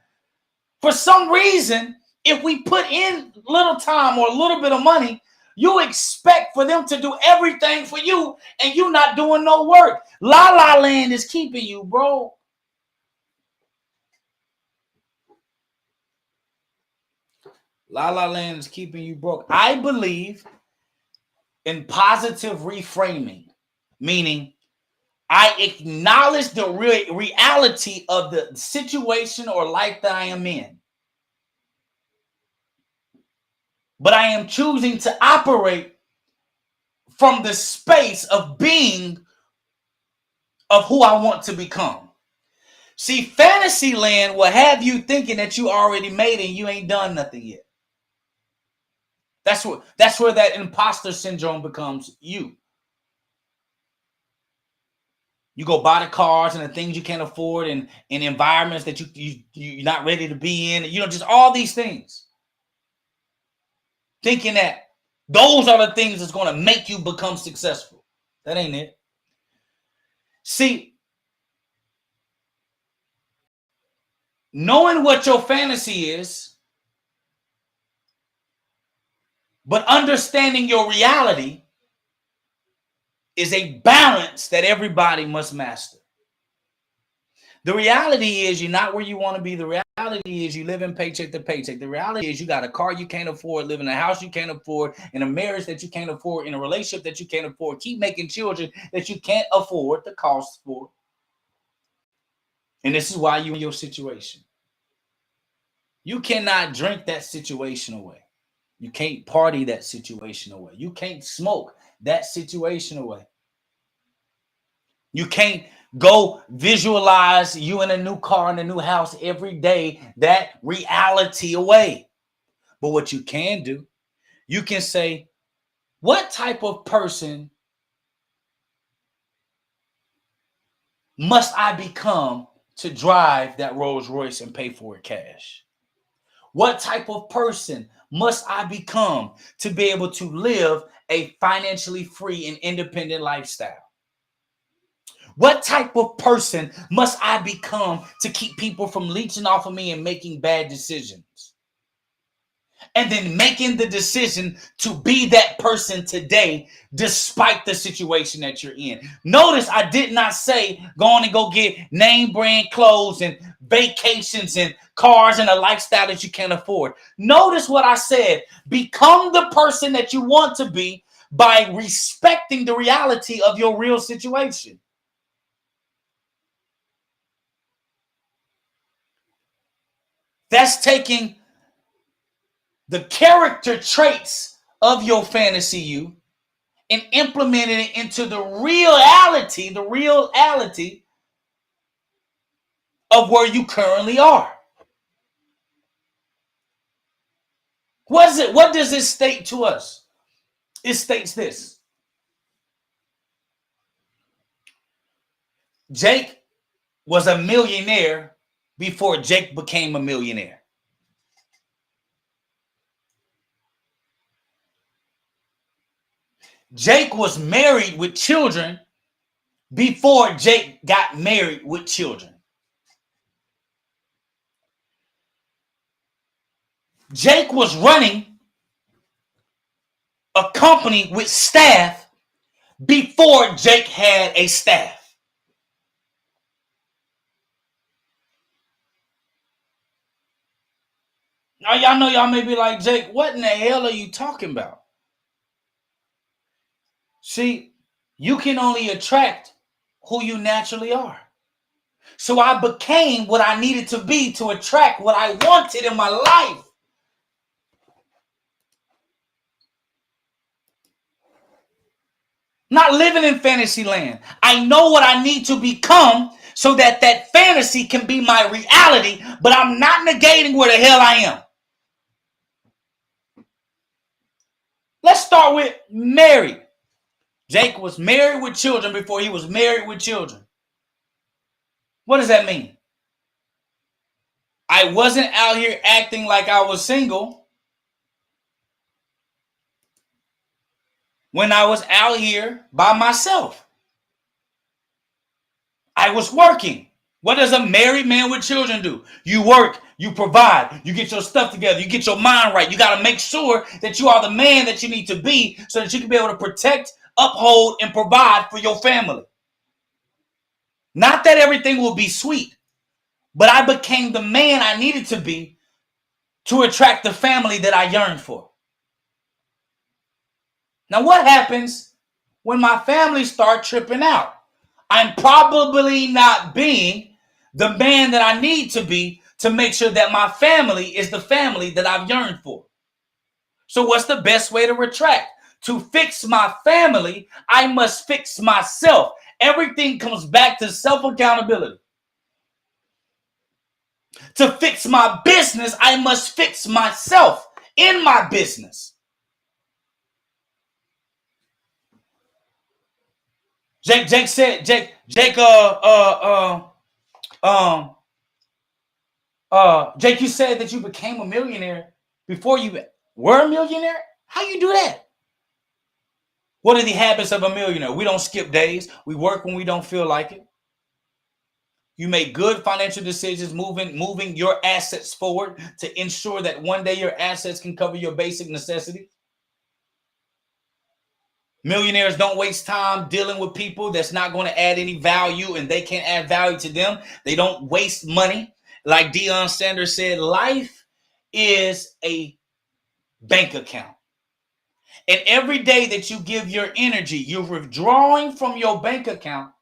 for some reason, if we put in little time or a little bit of money, you expect for them to do everything for you and you not doing no work. La La Land is keeping you, bro. La La Land is keeping you broke. I believe in positive reframing, meaning I acknowledge the reality of the situation or life that I am in. But I am choosing to operate from the space of being of who I want to become. See, fantasy land will have you thinking that you already made it and you ain't done nothing yet. That's where that imposter syndrome becomes you. You go buy the cars and the things you can't afford and environments that you're not ready to be in. Just all these things. Thinking that those are the things that's going to make you become successful. That ain't it. See, knowing what your fantasy is, but understanding your reality is a balance that everybody must master. The reality is you're not where you want to be. The reality is you live in paycheck to paycheck. The reality is you got a car you can't afford, live in a house you can't afford, in a marriage that you can't afford, in a relationship that you can't afford, keep making children that you can't afford the cost for. And this is why you're in your situation. You cannot drink that situation away. You can't party that situation away. You can't smoke that situation away. You can't go visualize you in a new car in a new house every day, that reality away. But what you can do, you can say, What type of person must I become to drive that Rolls Royce and pay for it cash? What type of person must I become to be able to live a financially free and independent lifestyle? What type of person must I become to keep people from leeching off of me and making bad decisions? And then making the decision to be that person today, despite the situation that you're in. Notice I did not say go on and go get name brand clothes and vacations and cars and a lifestyle that you can't afford. Notice what I said. Become the person that you want to be by respecting the reality of your real situation. That's taking the character traits of your fantasy you and implementing it into the reality of where you currently are. What does it state to us? It states this. Jake was a millionaire before Jake became a millionaire. Jake was married with children before Jake got married with children. Jake was running a company with staff before Jake had a staff. Now, y'all know y'all may be like, Jake, what in the hell are you talking about? See, you can only attract who you naturally are. So I became what I needed to be to attract what I wanted in my life. Not living in fantasy land. I know what I need to become so that that fantasy can be my reality, but I'm not negating where the hell I am. Let's start with married. Jake was married with children before he was married with children. What does that mean? I wasn't out here acting like I was single when I was out here by myself. I was working. What does a married man with children do? You work, you provide, you get your stuff together, you get your mind right. You got to make sure that you are the man that you need to be so that you can be able to protect, uphold, and provide for your family. Not that everything will be sweet, but I became the man I needed to be to attract the family that I yearned for. Now, what happens when my family start tripping out? I'm probably not being the man that I need to be to make sure that my family is the family that I've yearned for. So what's the best way to retract? To fix my family, I must fix myself. Everything comes back to self-accountability. To fix my business, I must fix myself in my business. Jake you said that you became a millionaire before you were a millionaire? How you do that? What are the habits of a millionaire? We don't skip days. We work when we don't feel like it. You make good financial decisions, moving your assets forward to ensure that one day your assets can cover your basic necessities. Millionaires don't waste time dealing with people that's not going to add any value and they can't add value to them. They don't waste money. Like Deion Sanders said, life is a bank account. And every day that you give your energy, you're withdrawing from your bank account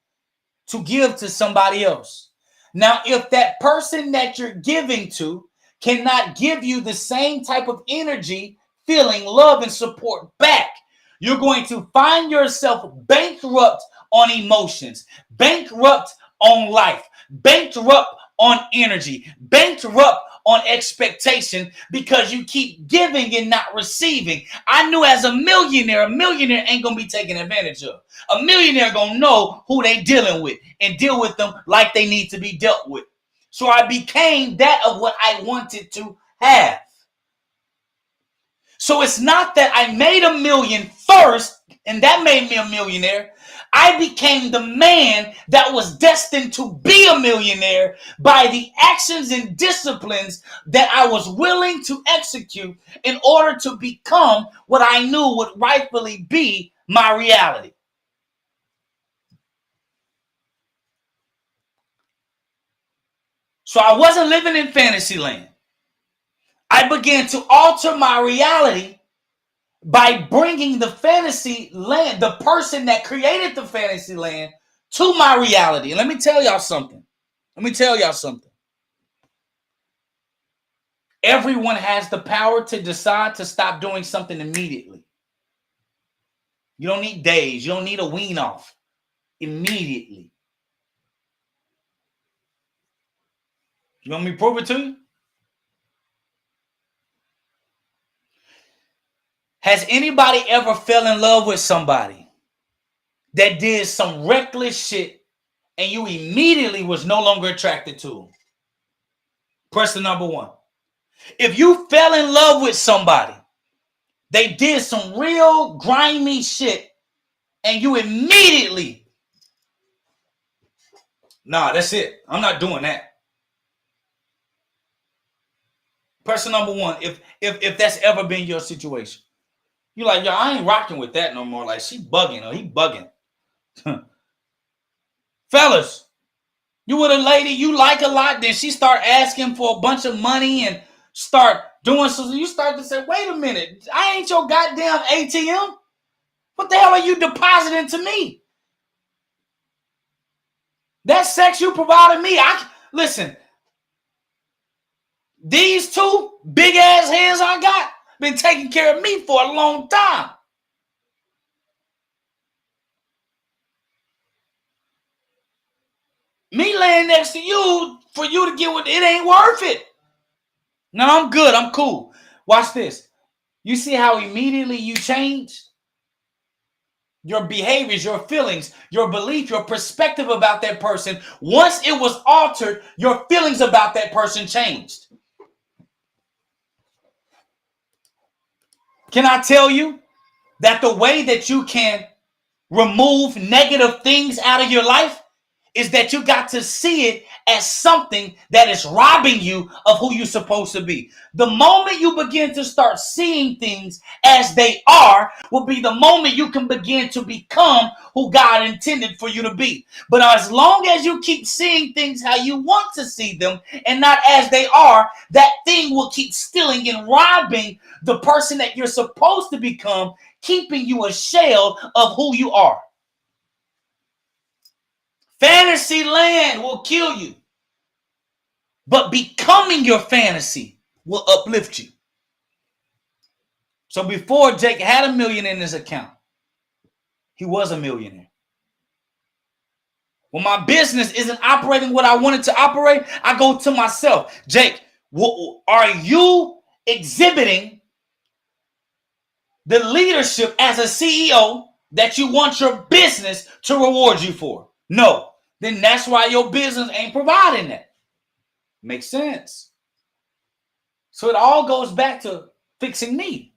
to give to somebody else. Now, if that person that you're giving to cannot give you the same type of energy, feeling, love, and support back, you're going to find yourself bankrupt on emotions, bankrupt on life, bankrupt on energy, bankrupt on expectation because you keep giving and not receiving. I knew as a millionaire ain't gonna be taken advantage of. A millionaire gonna know who they dealing with and deal with them like they need to be dealt with. So I became that of what I wanted to have. So it's not that I made $1 million first and that made me a millionaire. I became the man that was destined to be a millionaire by the actions and disciplines that I was willing to execute in order to become what I knew would rightfully be my reality. So I wasn't living in fantasy land. I began to alter my reality by bringing the fantasy land, the person that created the fantasy land, to my reality. And let me tell y'all something. Everyone has the power to decide to stop doing something immediately. You don't need days. You don't need a wean off. Immediately. You want me to prove it to you? Has anybody ever fell in love with somebody that did some reckless shit and you immediately was no longer attracted to them? Press the number 1. If you fell in love with somebody, they did some real grimy shit, and you immediately, nah, that's it. I'm not doing that. Person number 1, if that's ever been your situation, you're like, yo, I ain't rocking with that no more. Like, she bugging or he bugging. Fellas, you with a lady you like a lot, then she start asking for a bunch of money and start doing something. You start to say, wait a minute, I ain't your goddamn ATM. What the hell are you depositing to me? That sex you provided me, listen, these 2 big ass hands I got been taking care of me for a long time. Me laying next to you for you to get what, it ain't worth it. No, I'm good. I'm cool. Watch this. You see how immediately you changed? Your behaviors, your feelings, your belief, your perspective about that person. Once it was altered, your feelings about that person changed. Can I tell you that the way that you can remove negative things out of your life is that you got to see it as something that is robbing you of who you're supposed to be. The moment you begin to start seeing things as they are will be the moment you can begin to become who God intended for you to be. But as long as you keep seeing things how you want to see them and not as they are, that thing will keep stealing and robbing the person that you're supposed to become, keeping you a shell of who you are. Fantasy land will kill you, but becoming your fantasy will uplift you. So before Jake had $1 million in his account, he was a millionaire. When my business isn't operating what I wanted to operate, I go to myself, Jake, are you exhibiting the leadership as a CEO that you want your business to reward you for? No. Then that's why your business ain't providing that. Makes sense. So it all goes back to fixing me.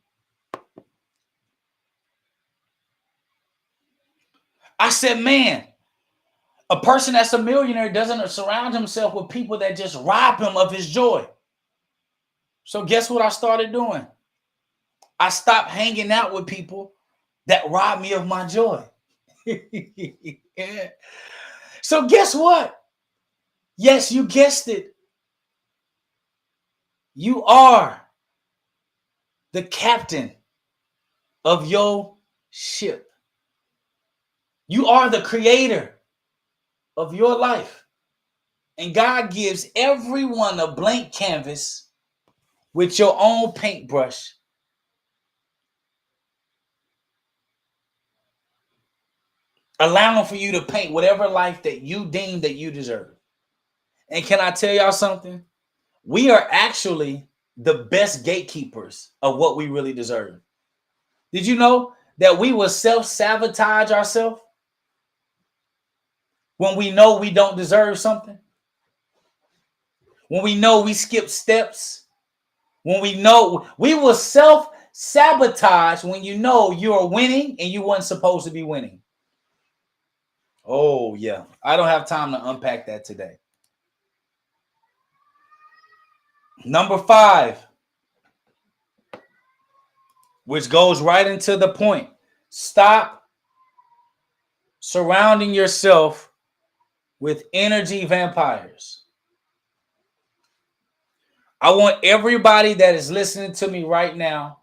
I said, man, a person that's a millionaire doesn't surround himself with people that just rob him of his joy. So guess what I started doing? I stopped hanging out with people that rob me of my joy. Yeah. So guess what? Yes, you guessed it. You are the captain of your ship. You are the creator of your life. And God gives everyone a blank canvas with your own paintbrush. Allowing for you to paint whatever life that you deem that you deserve. And can I tell y'all something? we are actually the best gatekeepers of what we really deserve. Did you know that we will self-sabotage ourselves when we know we don't deserve something? When we know we skip steps? When we know we will self-sabotage when you know you're winning and you weren't supposed to be winning. Oh, yeah. I don't have time to unpack that today. Number 5, which goes right into the point. Stop surrounding yourself with energy vampires. I want everybody that is listening to me right now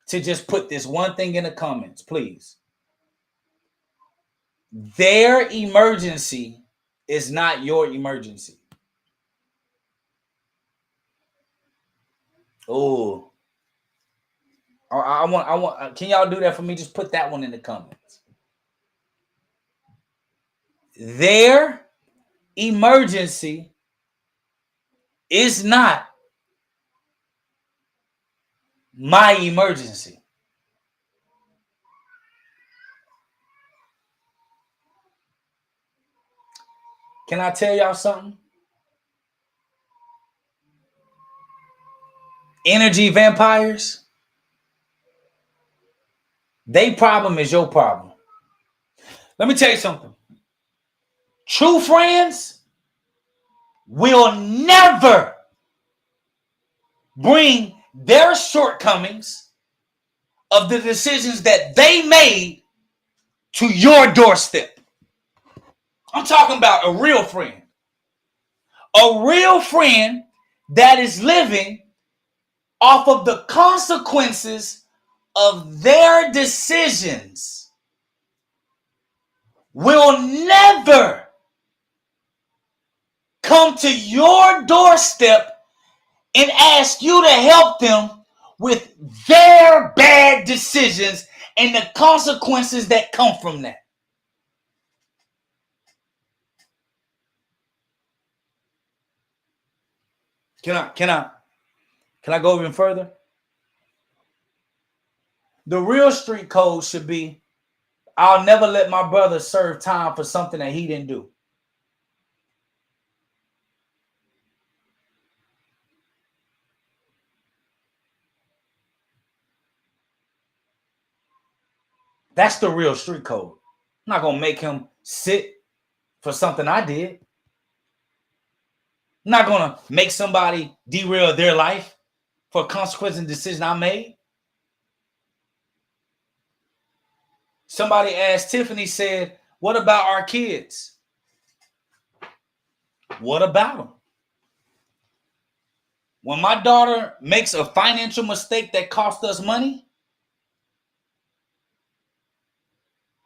to just put this one thing in the comments, please. Their emergency is not your emergency. Oh, I want. Can y'all do that for me? Just put that one in the comments. Their emergency is not my emergency. Can I tell y'all something? Energy vampires, their problem is your problem. Let me tell you something. True friends will never bring their shortcomings of the decisions that they made to your doorstep. I'm talking about a real friend. A real friend that is living off of the consequences of their decisions will never come to your doorstep and ask you to help them with their bad decisions and the consequences that come from that. Can I go even further? The real street code should be, I'll never let my brother serve time for something that he didn't do. That's the real street code. I'm not going to make him sit for something I did. I'm not going to make somebody derail their life for a consequence and decision I made. Somebody asked Tiffany, said, what about our kids? What about them? When my daughter makes a financial mistake that costs us money,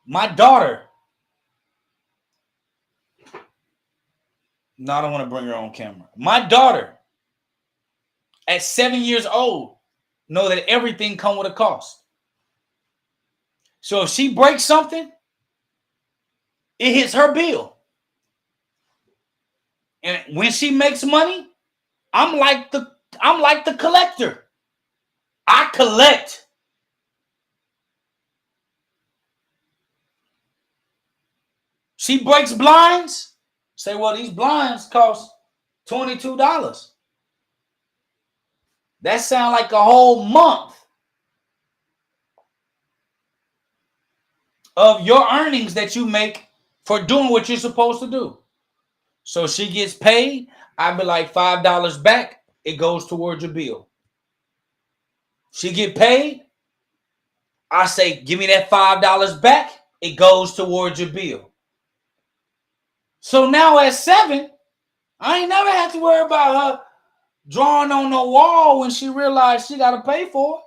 my daughter, no, I don't want to bring her on camera. My daughter, at 7 years old, know that everything comes with a cost. So if she breaks something, it hits her bill. And when she makes money, I'm like the collector. I collect. She breaks blinds. Say, well, these blinds cost $22. That sounds like a whole month of your earnings that you make for doing what you're supposed to do. So she gets paid. I'd be like $5 back. It goes towards your bill. She get paid. I say, give me that $5 back. It goes towards your bill. So now at 7, I ain't never have to worry about her drawing on the wall when she realized she got to pay for it.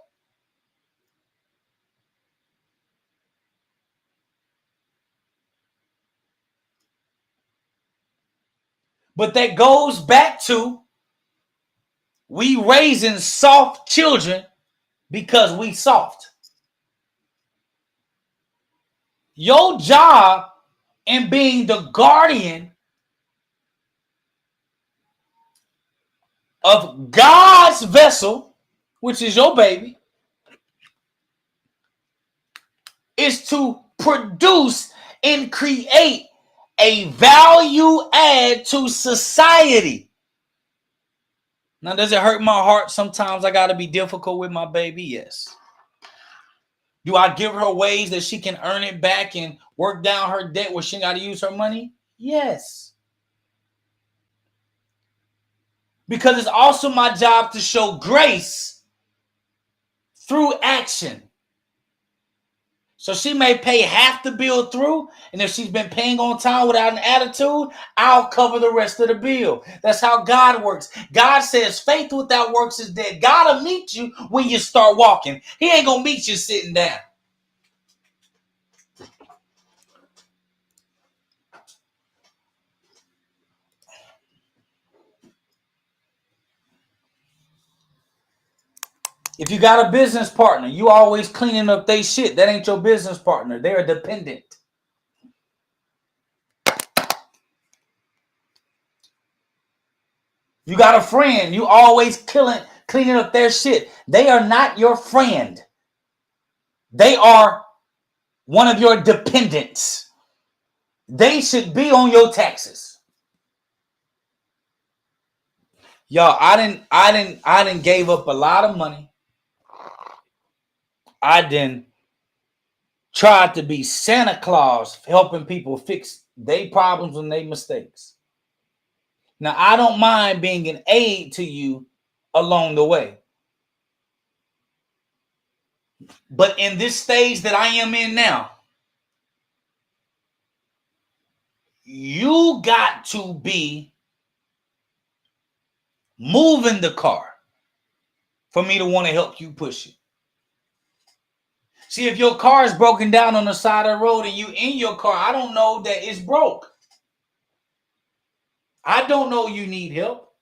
But that goes back to we raising soft children because we soft. Your job in being the guardian of God's vessel, which is your baby, is to produce and create a value add to society. Now, does it hurt my heart sometimes I got to be difficult with my baby? Yes. Do I give her ways that she can earn it back and work down her debt where she got to use her money? Yes. Because it's also my job to show grace through action. So she may pay half the bill through, and if she's been paying on time without an attitude, I'll cover the rest of the bill. That's how God works. God says faith without works is dead. God will meet you when you start walking. He ain't going to meet you sitting down. If you got a business partner, you always cleaning up their shit. That ain't your business partner. They're dependent. You got a friend, you always cleaning up their shit. They are not your friend. They are one of your dependents. They should be on your taxes. Y'all, I didn't gave up a lot of money. I didn't tried to be Santa Claus helping people fix their problems and their mistakes. Now, I don't mind being an aid to you along the way. But in this stage that I am in now, you got to be moving the car for me to want to help you push it. See, if your car is broken down on the side of the road and you in your car, I don't know that it's broke. I don't know you need help.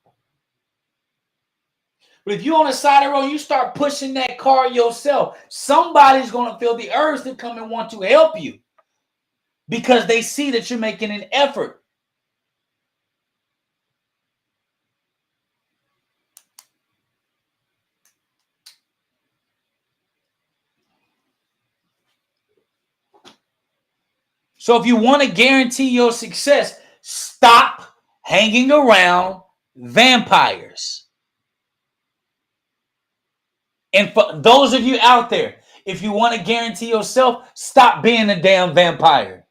But if you're on the side of the road, you start pushing that car yourself, somebody's going to feel the urge to come and want to help you because they see that you're making an effort. So if you want to guarantee your success, stop hanging around vampires. And for those of you out there, if you want to guarantee yourself, stop being a damn vampire.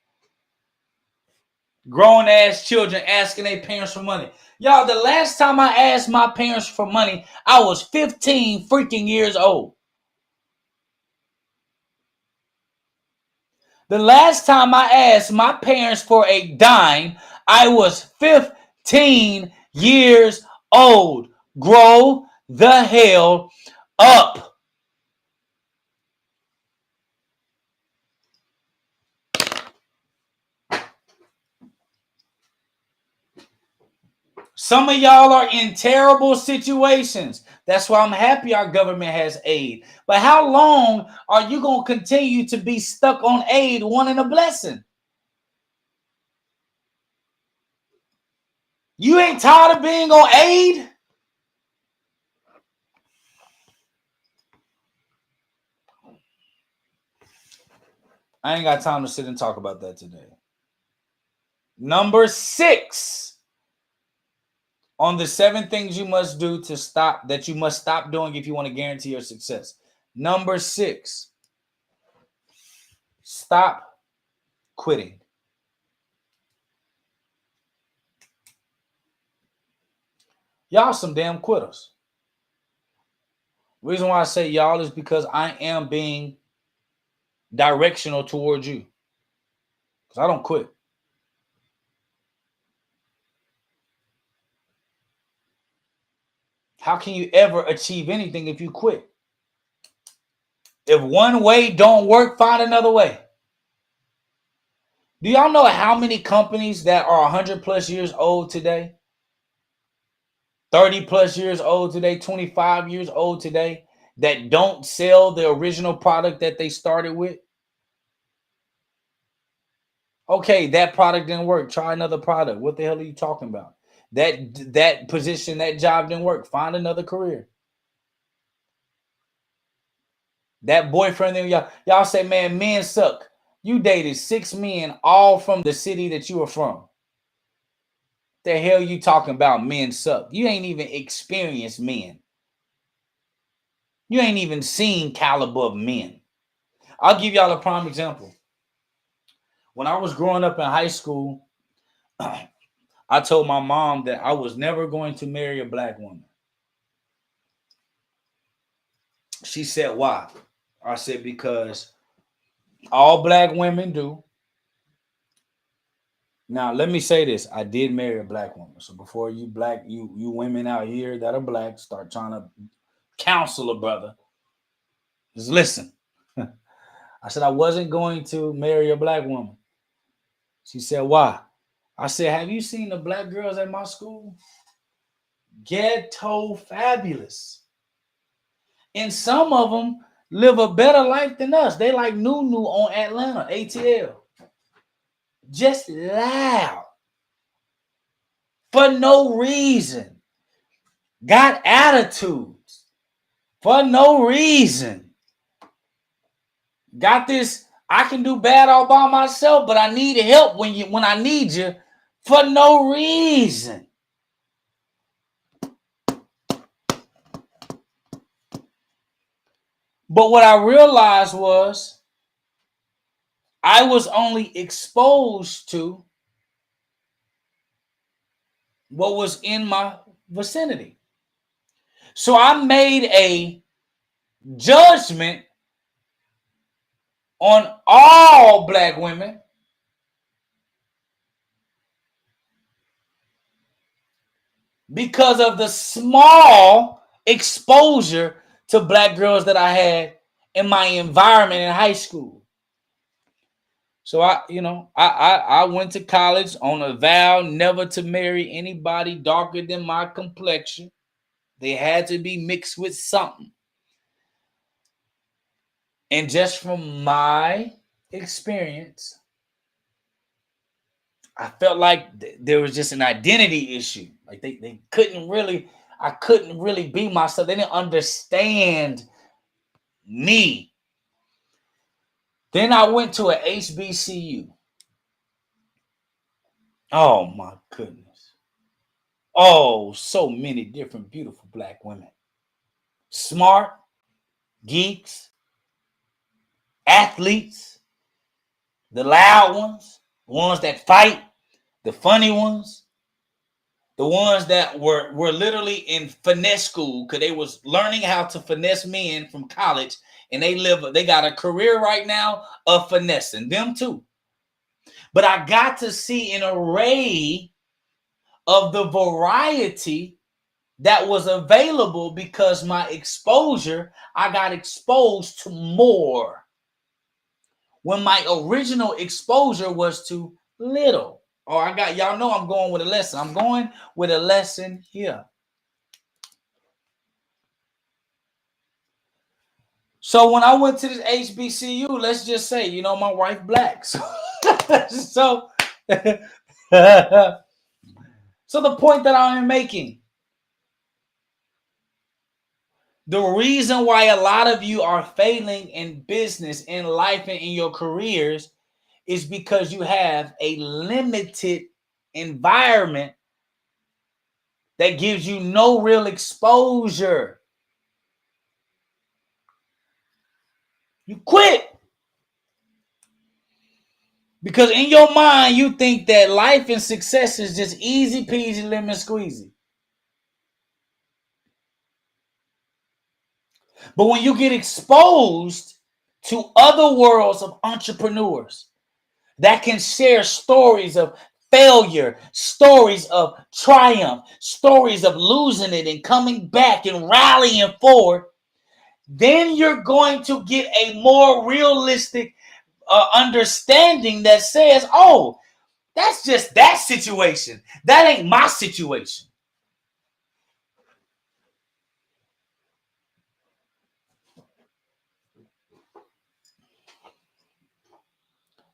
Grown ass children asking their parents for money. Y'all, the last time I asked my parents for money, I was 15 freaking years old. The last time I asked my parents for a dime, I was 15 years old. Grow the hell up. Some of y'all are in terrible situations. That's why I'm happy our government has aid. But how long are you going to continue to be stuck on aid, wanting a blessing? You ain't tired of being on aid? I ain't got time to sit and talk about that today. Number 6 on the 7 things you must do to stop, that you must stop doing if you want to guarantee your success. Number 6, stop quitting. Y'all some damn quitters. The reason why I say y'all is because I am being directional towards you. Because I don't quit. How can you ever achieve anything if you quit? If one way don't work, find another way. Do y'all know how many companies that are 100 plus years old today? 30 plus years old today, 25 years old today, that don't sell the original product that they started with? Okay, that product didn't work. Try another product. What the hell are you talking about? That position, that job didn't work. Find another career. That boyfriend, y'all say, man, men suck. You dated 6 men, all from the city that you were from. The hell you talking about? Men suck. You ain't even experienced men. You ain't even seen caliber of men. I'll give y'all a prime example. When I was growing up in high school, I told my mom that I was never going to marry a black woman. She said, why? I said, because all black women do. Now, let me say this. I did marry a black woman. So before you women out here that are black start trying to counsel a brother, just listen. I said I wasn't going to marry a black woman. She said, why? I said, have you seen the black girls at my school? Ghetto fabulous. And some of them live a better life than us. They like Nunu on Atlanta, ATL. Just loud. For no reason. Got attitudes. For no reason. Got this, I can do bad all by myself, but I need help when I need you for no reason. But what I realized was I was only exposed to what was in my vicinity. So I made a judgment on all black women because of the small exposure to black girls that I had in my environment in high school. So I went to college on a vow never to marry anybody darker than my complexion. They had to be mixed with something. And just from my experience, I felt like there was just an identity issue. Like they couldn't really, I couldn't really be myself. They didn't understand me. Then I went to a HBCU. Oh my goodness. Oh, so many different beautiful black women. Smart, geeks, athletes, the loud ones, the ones that fight, the funny ones, the ones that were literally in finesse school because they was learning how to finesse men from college, and they got a career right now of finessing them too. But I got to see an array of the variety that was available because my exposure, I got exposed to more when my original exposure was too little. Or y'all know I'm going with a lesson. I'm going with a lesson here. So when I went to this HBCU, let's just say, my wife black. So, so the point that I am making, the reason why a lot of you are failing in business, in life, and in your careers is because you have a limited environment that gives you no real exposure. You quit. Because in your mind, you think that life and success is just easy peasy lemon squeezy. But when you get exposed to other worlds of entrepreneurs that can share stories of failure, stories of triumph, stories of losing it and coming back and rallying forward, then you're going to get a more realistic understanding that says, oh, that's just that situation. That ain't my situation.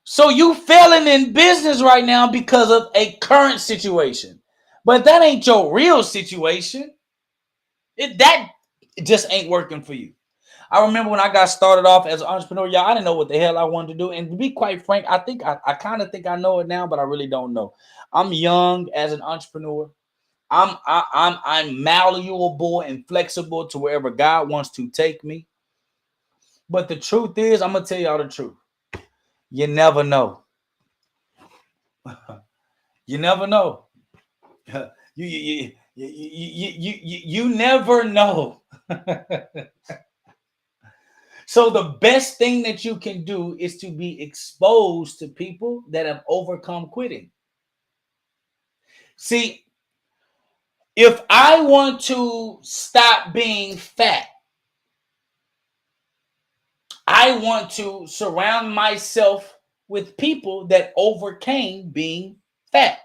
So you failing in business right now because of a current situation. But that ain't your real situation. That just ain't working for you. I remember when I got started off as an entrepreneur, y'all, I didn't know what the hell I wanted to do. And to be quite frank, I kind of think I know it now, but I really don't know. I'm young as an entrepreneur. I'm malleable and flexible to wherever God wants to take me. But the truth is, I'm gonna tell y'all the truth. You never know. You never know. You never know. So the best thing that you can do is to be exposed to people that have overcome quitting. See, if I want to stop being fat, I want to surround myself with people that overcame being fat,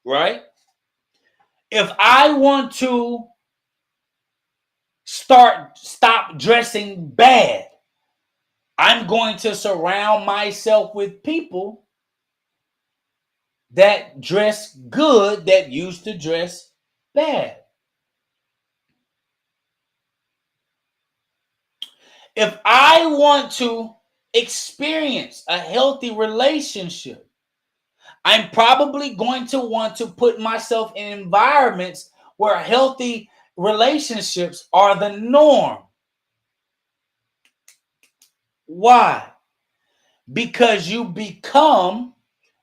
right? If I want to stop dressing bad, I'm going to surround myself with people that dress good that used to dress bad. If I want to experience a healthy relationship, I'm probably going to want to put myself in environments where healthy relationships are the norm. Why? Because you become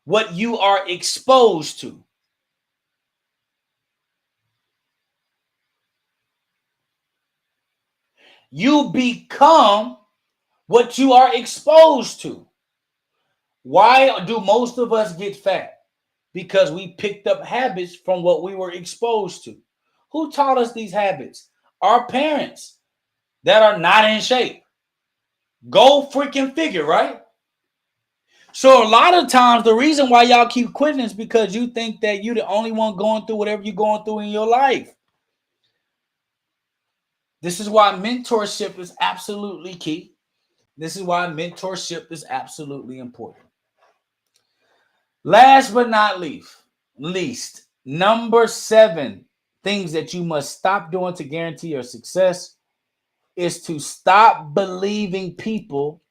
what you are exposed to. You become what you are exposed to. Why do most of us get fat? Because we picked up habits from what we were exposed to. Who taught us these habits? Our parents that are not in shape. Go freaking figure, right? So a lot of times the reason why y'all keep quitting is because you think that you're the only one going through whatever you're going through in your life. This is why mentorship is absolutely key. This is why mentorship is absolutely important. Last but not least, number 7 things that you must stop doing to guarantee your success is to stop believing people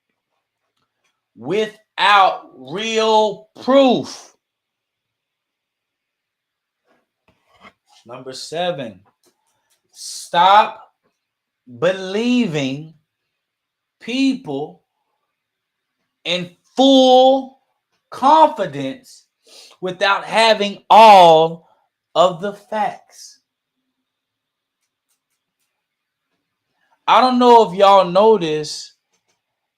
without real proof. Number 7, stop believing people in full confidence without having all of the facts. I don't know if y'all know this,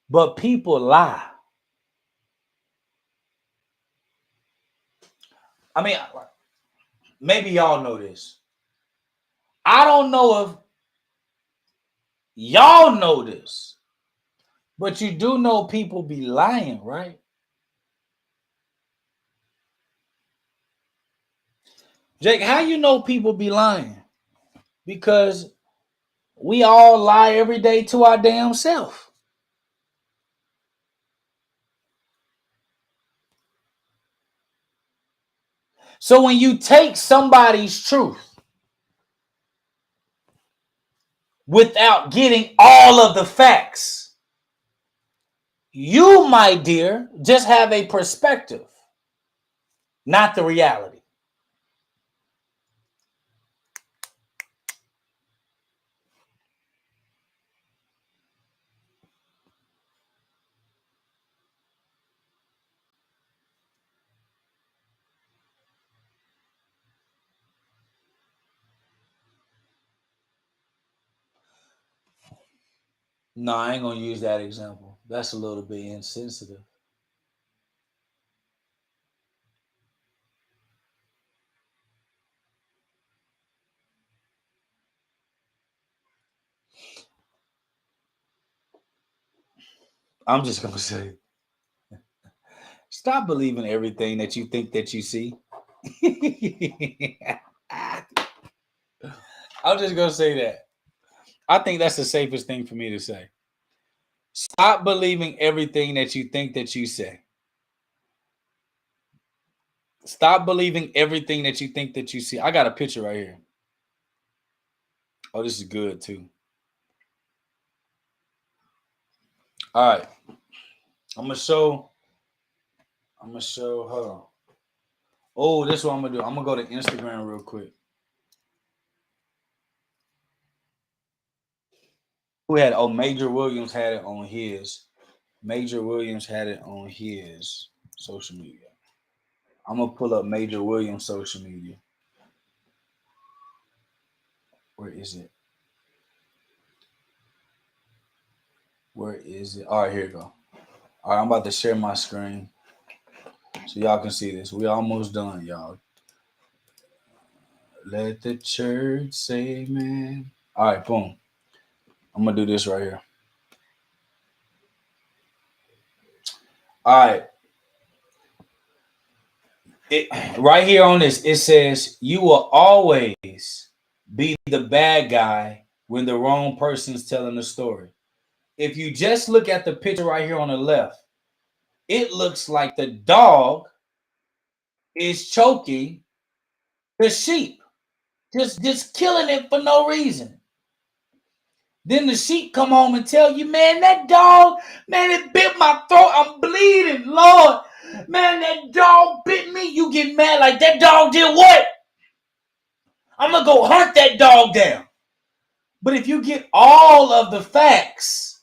but people lie. I mean, maybe y'all know this. I don't know if y'all know this, but you do know people be lying, right? Jake, how you know people be lying? Because we all lie every day to our damn self. So when you take somebody's truth without getting all of the facts, you, my dear, just have a perspective, not the reality. No, I ain't gonna use that example. That's a little bit insensitive. I'm just gonna say, stop believing everything that you think that you see. I'm just gonna say that. I think that's the safest thing for me to say. Stop believing everything that you think that you say. Stop believing everything that you think that you see. I got a picture right here. Oh, this is good too. All right. I'm gonna show. Hold on. Oh, this is what I'm gonna do. I'm gonna go to Instagram real quick. Who had? Oh, Major Williams had it on his. Major Williams had it on his social media. I'm gonna pull up Major Williams social media. Where is it? Where is it? All right, here we go. All right, I'm about to share my screen so y'all can see this. We almost done, y'all. Let the church say amen. All right, boom. I'm gonna do this right here. All right. Right here on this, it says you will always be the bad guy when the wrong person's telling the story. If you just look at the picture right here on the left, it looks like the dog is choking the sheep, just killing it for no reason. Then the sheep come home and tell you, man, that dog, man, it bit my throat. I'm bleeding, Lord. Man, that dog bit me. You get mad like that dog did what? I'm going to go hunt that dog down. But if you get all of the facts,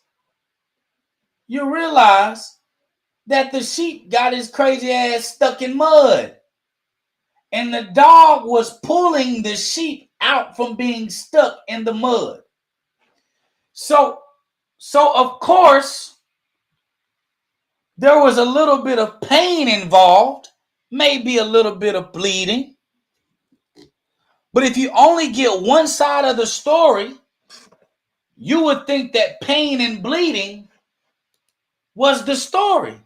you realize that the sheep got his crazy ass stuck in mud. And the dog was pulling the sheep out from being stuck in the mud. So of course, there was a little bit of pain involved, maybe a little bit of bleeding. But if you only get one side of the story, you would think that pain and bleeding was the story.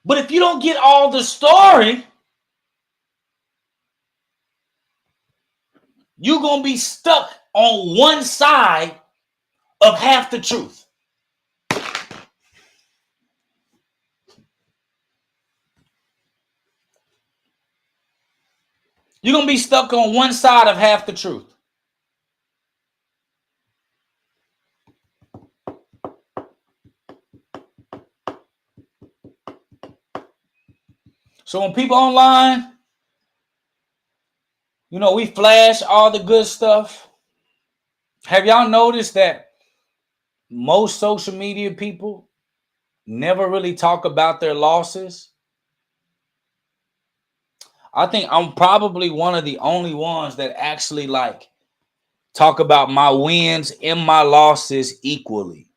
But if you don't get all the story, you're going to be stuck on one side of half the truth. You're going to be stuck on one side of half the truth. So when people online, we flash all the good stuff. Have y'all noticed that most social media people never really talk about their losses? I think I'm probably one of the only ones that actually talk about my wins and my losses equally.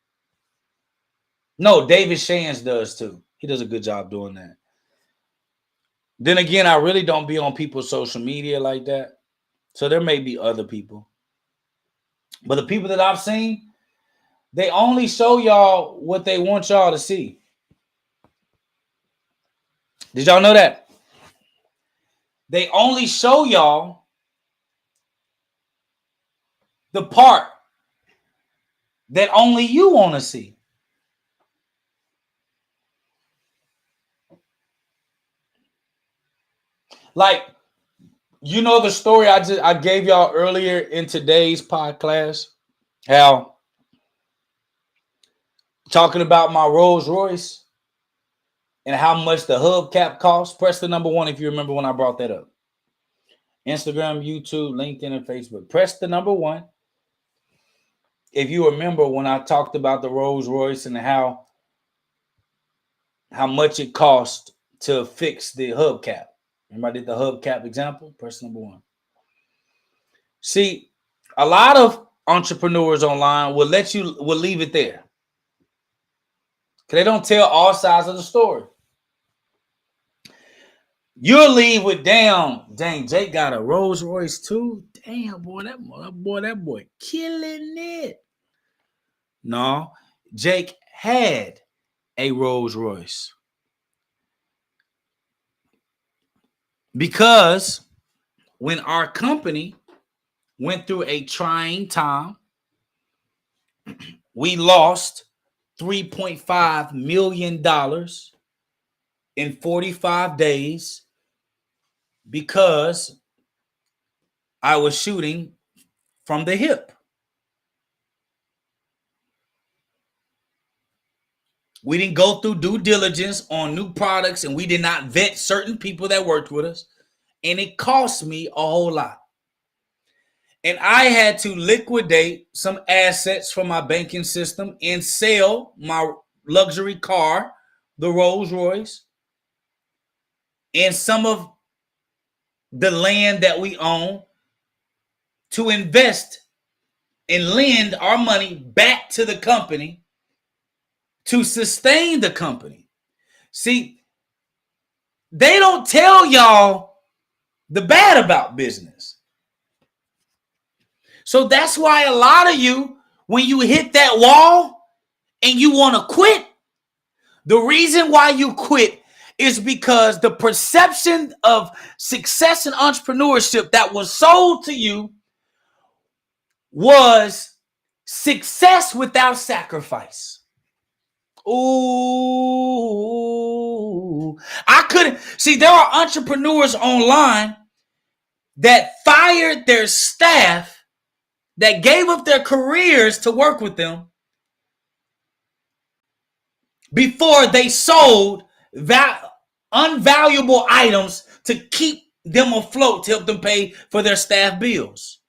No, David Shands does too. He does a good job doing that. Then again, I really don't be on people's social media like that. So there may be other people. But the people that I've seen, they only show y'all what they want y'all to see. Did y'all know that? They only show y'all the part that only you want to see. Like, the story I gave y'all earlier in today's podcast, how talking about my Rolls Royce and how much the hubcap costs. Press the number 1 if you remember when I brought that up. Instagram, YouTube, LinkedIn, and Facebook. Press the number 1 if you remember when I talked about the Rolls Royce and how much it cost to fix the hubcap. Remember I did the hubcap example? Press number 1. See, a lot of entrepreneurs online will leave it there. Because they don't tell all sides of the story. You'll leave with dang, Jake got a Rolls Royce too. Damn, boy, that boy killing it. No, Jake had a Rolls Royce. Because when our company went through a trying time. We lost $3.5 million in 45 days because I was shooting from the hip. We didn't go through due diligence on new products, and we did not vet certain people that worked with us. And it cost me a whole lot. And I had to liquidate some assets from my banking system and sell my luxury car, the Rolls Royce, and some of the land that we own to invest and lend our money back to the company to sustain the company. See, they don't tell y'all the bad about business. So that's why a lot of you, when you hit that wall and you want to quit, the reason why you quit is because the perception of success in entrepreneurship that was sold to you was success without sacrifice. Ooh, I couldn't see. There are entrepreneurs online that fired their staff, that gave up their careers to work with them before they sold unvaluable items to keep them afloat, to help them pay for their staff bills.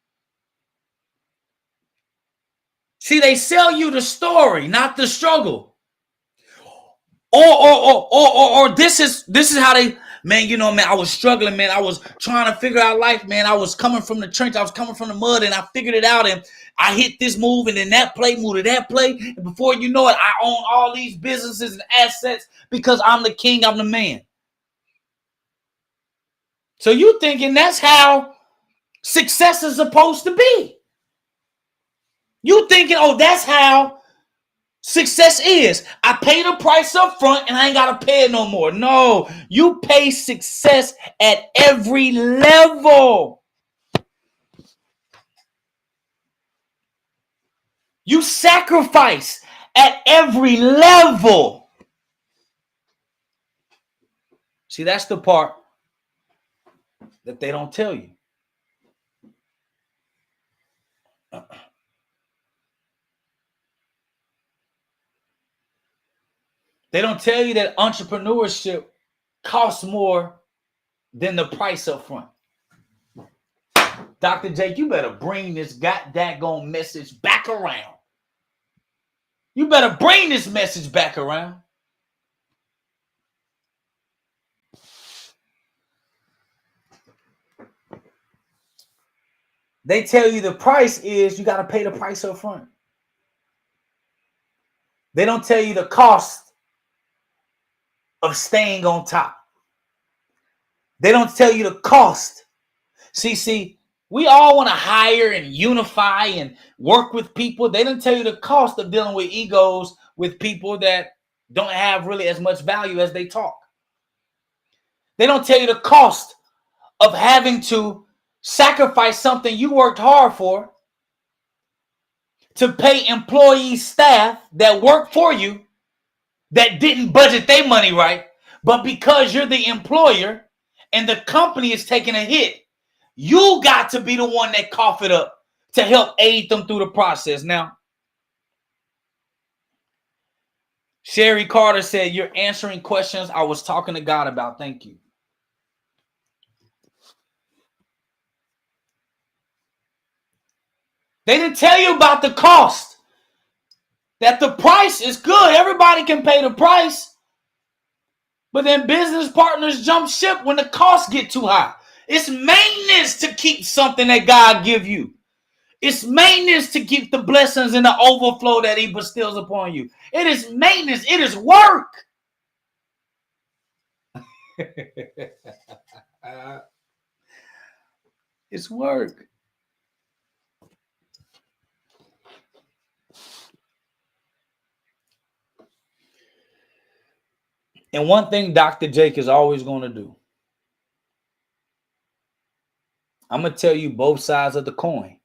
See, they sell you the story, not the struggle. Or this is how they, man, you know, man, I was struggling, man. I was trying to figure out life, man. I was coming from the trench. I was coming from the mud, and I figured it out, and I hit this move, and then that play, moved to that play. And before you know it, I own all these businesses and assets because I'm the king, I'm the man. So you thinking that's how success is supposed to be. You thinking, oh, that's how success is. I pay the price up front and I ain't got to pay it no more. No, you pay success at every level. You sacrifice at every level. See, that's the part that they don't tell you. They don't tell you that entrepreneurship costs more than the price up front. Dr. Jake, you better bring this daggone message back around. You better bring this message back around. They tell you the price is you got to pay the price up front. They don't tell you the cost of staying on top. They don't tell you the cost. See, we all want to hire and unify and work with people. They don't tell you the cost of dealing with egos with people that don't have really as much value as they talk. They don't tell you the cost of having to sacrifice something you worked hard for to pay employees, staff that work for you that didn't budget their money right, but because you're the employer and the company is taking a hit, you got to be the one that cough it up to help aid them through the process. Now, Sherry Carter said, you're answering questions I was talking to God about. Thank you. They didn't tell you about the cost. That the price is good. Everybody can pay the price. But then business partners jump ship when the costs get too high. It's maintenance to keep something that God give you. It's maintenance to keep the blessings and the overflow that he bestows upon you. It is maintenance. It is work. It's work. And one thing Dr. Jake is always going to do, I'm going to tell you both sides of the coin.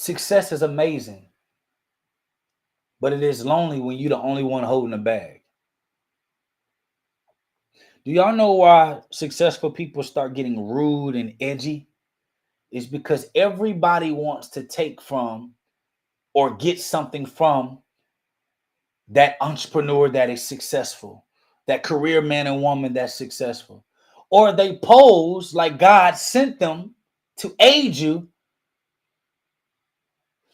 Success is amazing, but it is lonely when you're the only one holding the bag. Do y'all know why successful people start getting rude and edgy? It's because everybody wants to take from or get something from that entrepreneur that is successful, that career man and woman that's successful. Or they pose like God sent them to aid you,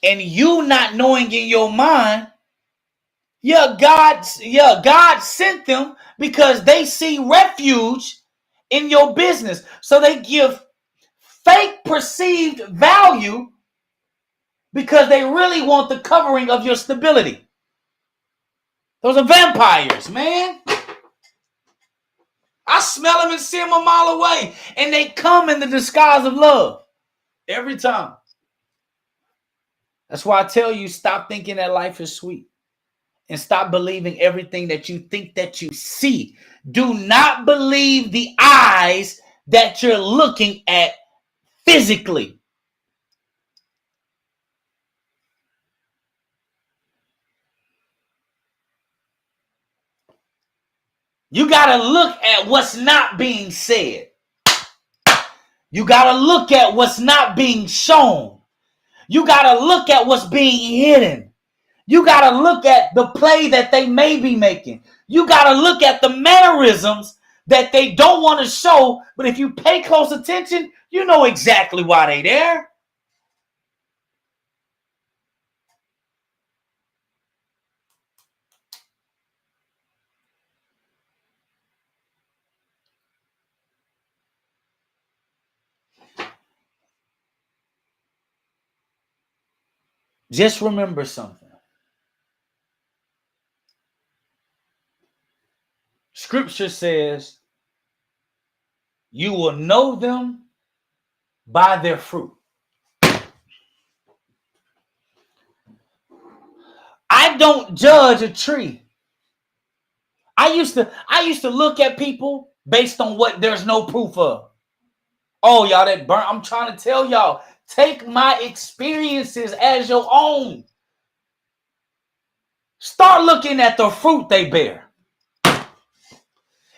and you not knowing in your mind, God sent them because they see refuge in your business. So they give fake perceived value because they really want the covering of your stability. Those are vampires, man. I smell them and see them a mile away, and they come in the disguise of love every time. That's why I tell you, stop thinking that life is sweet and stop believing everything that you think that you see. Do not believe the eyes that you're looking at physically. You got to look at what's not being said. You got to look at what's not being shown. You got to look at what's being hidden. You got to look at the play that they may be making. You got to look at the mannerisms that they don't want to show, but if you pay close attention, you know exactly why they there. Just remember something. Scripture says you will know them by their fruit. I don't judge a tree. I used to look at people based on what there's no proof of. Oh, y'all, that burnt. I'm trying to tell y'all, take my experiences as your own. Start looking at the fruit they bear.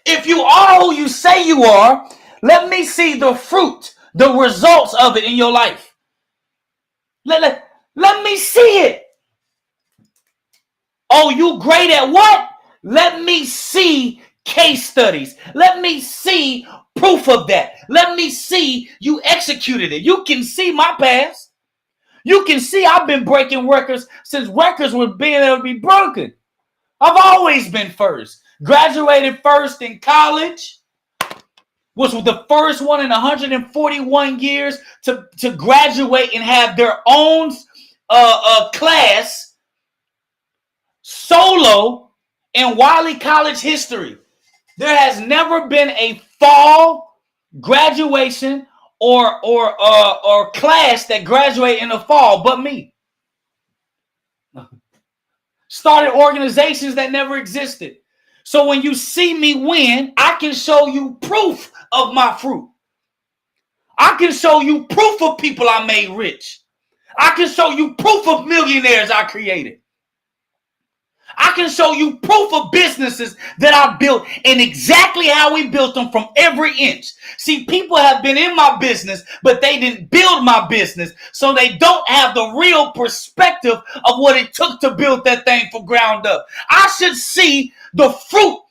If you are who you say you are, let me see the fruit, the results of it in your life. Let me see it. Oh, you great at what? Let me see case studies. Let me see proof of that. Let me see you executed it. You can see my past. You can see I've been breaking records since records were being able to be broken. I've always been first. Graduated first in college. Was the first one in 141 years to graduate and have their own class solo in Wiley College history. There has never been a fall graduation or class that graduate in the fall but me. Started organizations that never existed. So when you see me win, I can show you proof of my fruit. I can show you proof of people I made rich. I can show you proof of millionaires I created. I can show you proof of businesses that I built and exactly how we built them from every inch. See, people have been in my business, but they didn't build my business. So they don't have the real perspective of what it took to build that thing from ground up. I should see the fruit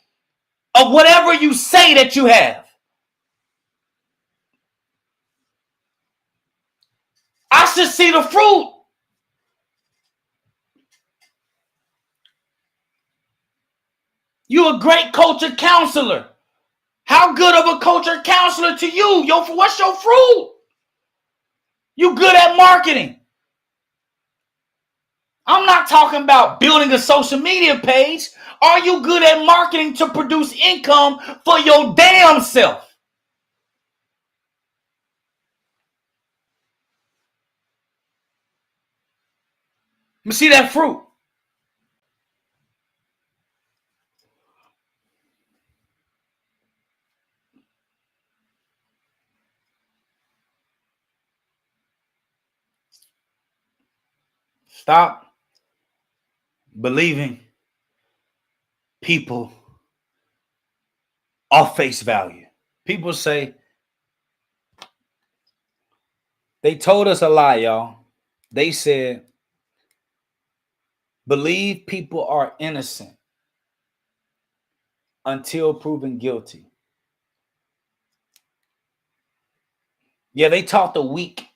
of whatever you say that you have. I should see the fruit. You're a great coach or counselor. How good of a coach or counselor to you? What's your fruit? You good at marketing. I'm not talking about building a social media page. Are you good at marketing to produce income for your damn self? Let me see that fruit. Stop believing people off face value. People say, they told us a lie, y'all. They said, believe people are innocent until proven guilty. Yeah, they taught the weak,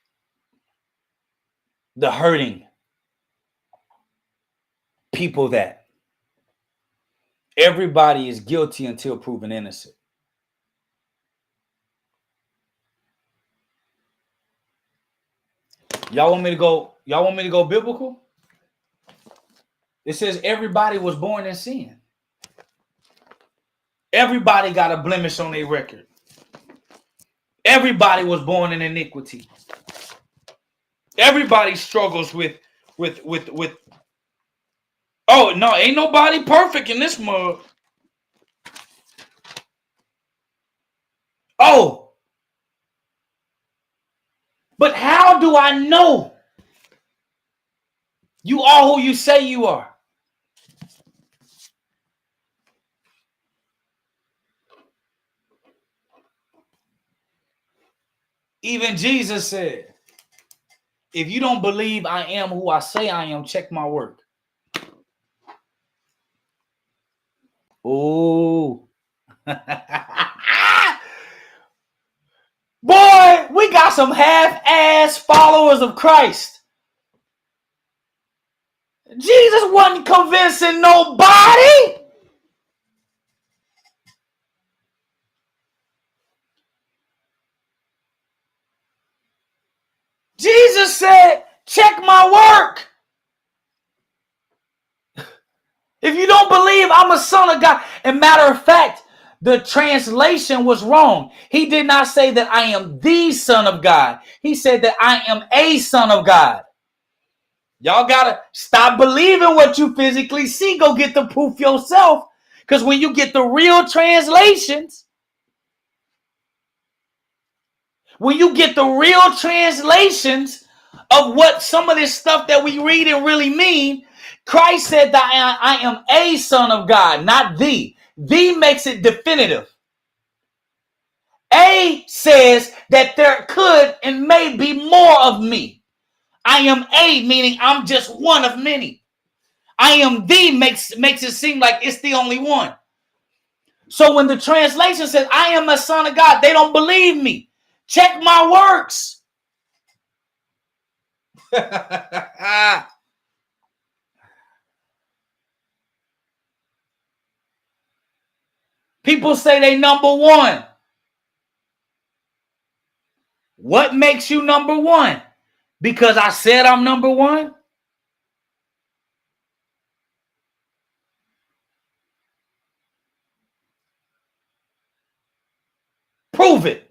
the hurting people that everybody is guilty until proven innocent. Y'all want me to go biblical? It says everybody was born in sin. Everybody got a blemish on their record. Everybody was born in iniquity. Everybody struggles with. Oh no, ain't nobody perfect in this mug. Oh, but how do I know you are who you say you are? Even Jesus said, if you don't believe I am who I say I am, check my work. Oh. Boy, we got some half-ass followers of Christ. Jesus wasn't convincing nobody. Jesus said, check my work. If you don't believe I'm a son of God, and matter of fact, the translation was wrong. He did not say that I am the son of God. He said that I am a son of God. Y'all gotta stop believing what you physically see. Go get the proof yourself. Because when you get the real translations, of what some of this stuff that we read and really mean, Christ said that I am a son of God, not the. The makes it definitive. A says that there could and may be more of me. I am a, meaning I'm just one of many. I am the makes it seem like it's the only one. So when the translation says I am a son of God, they don't believe me. Check my works. People say they number one. What makes you number one? Because I said I'm number one? Prove it.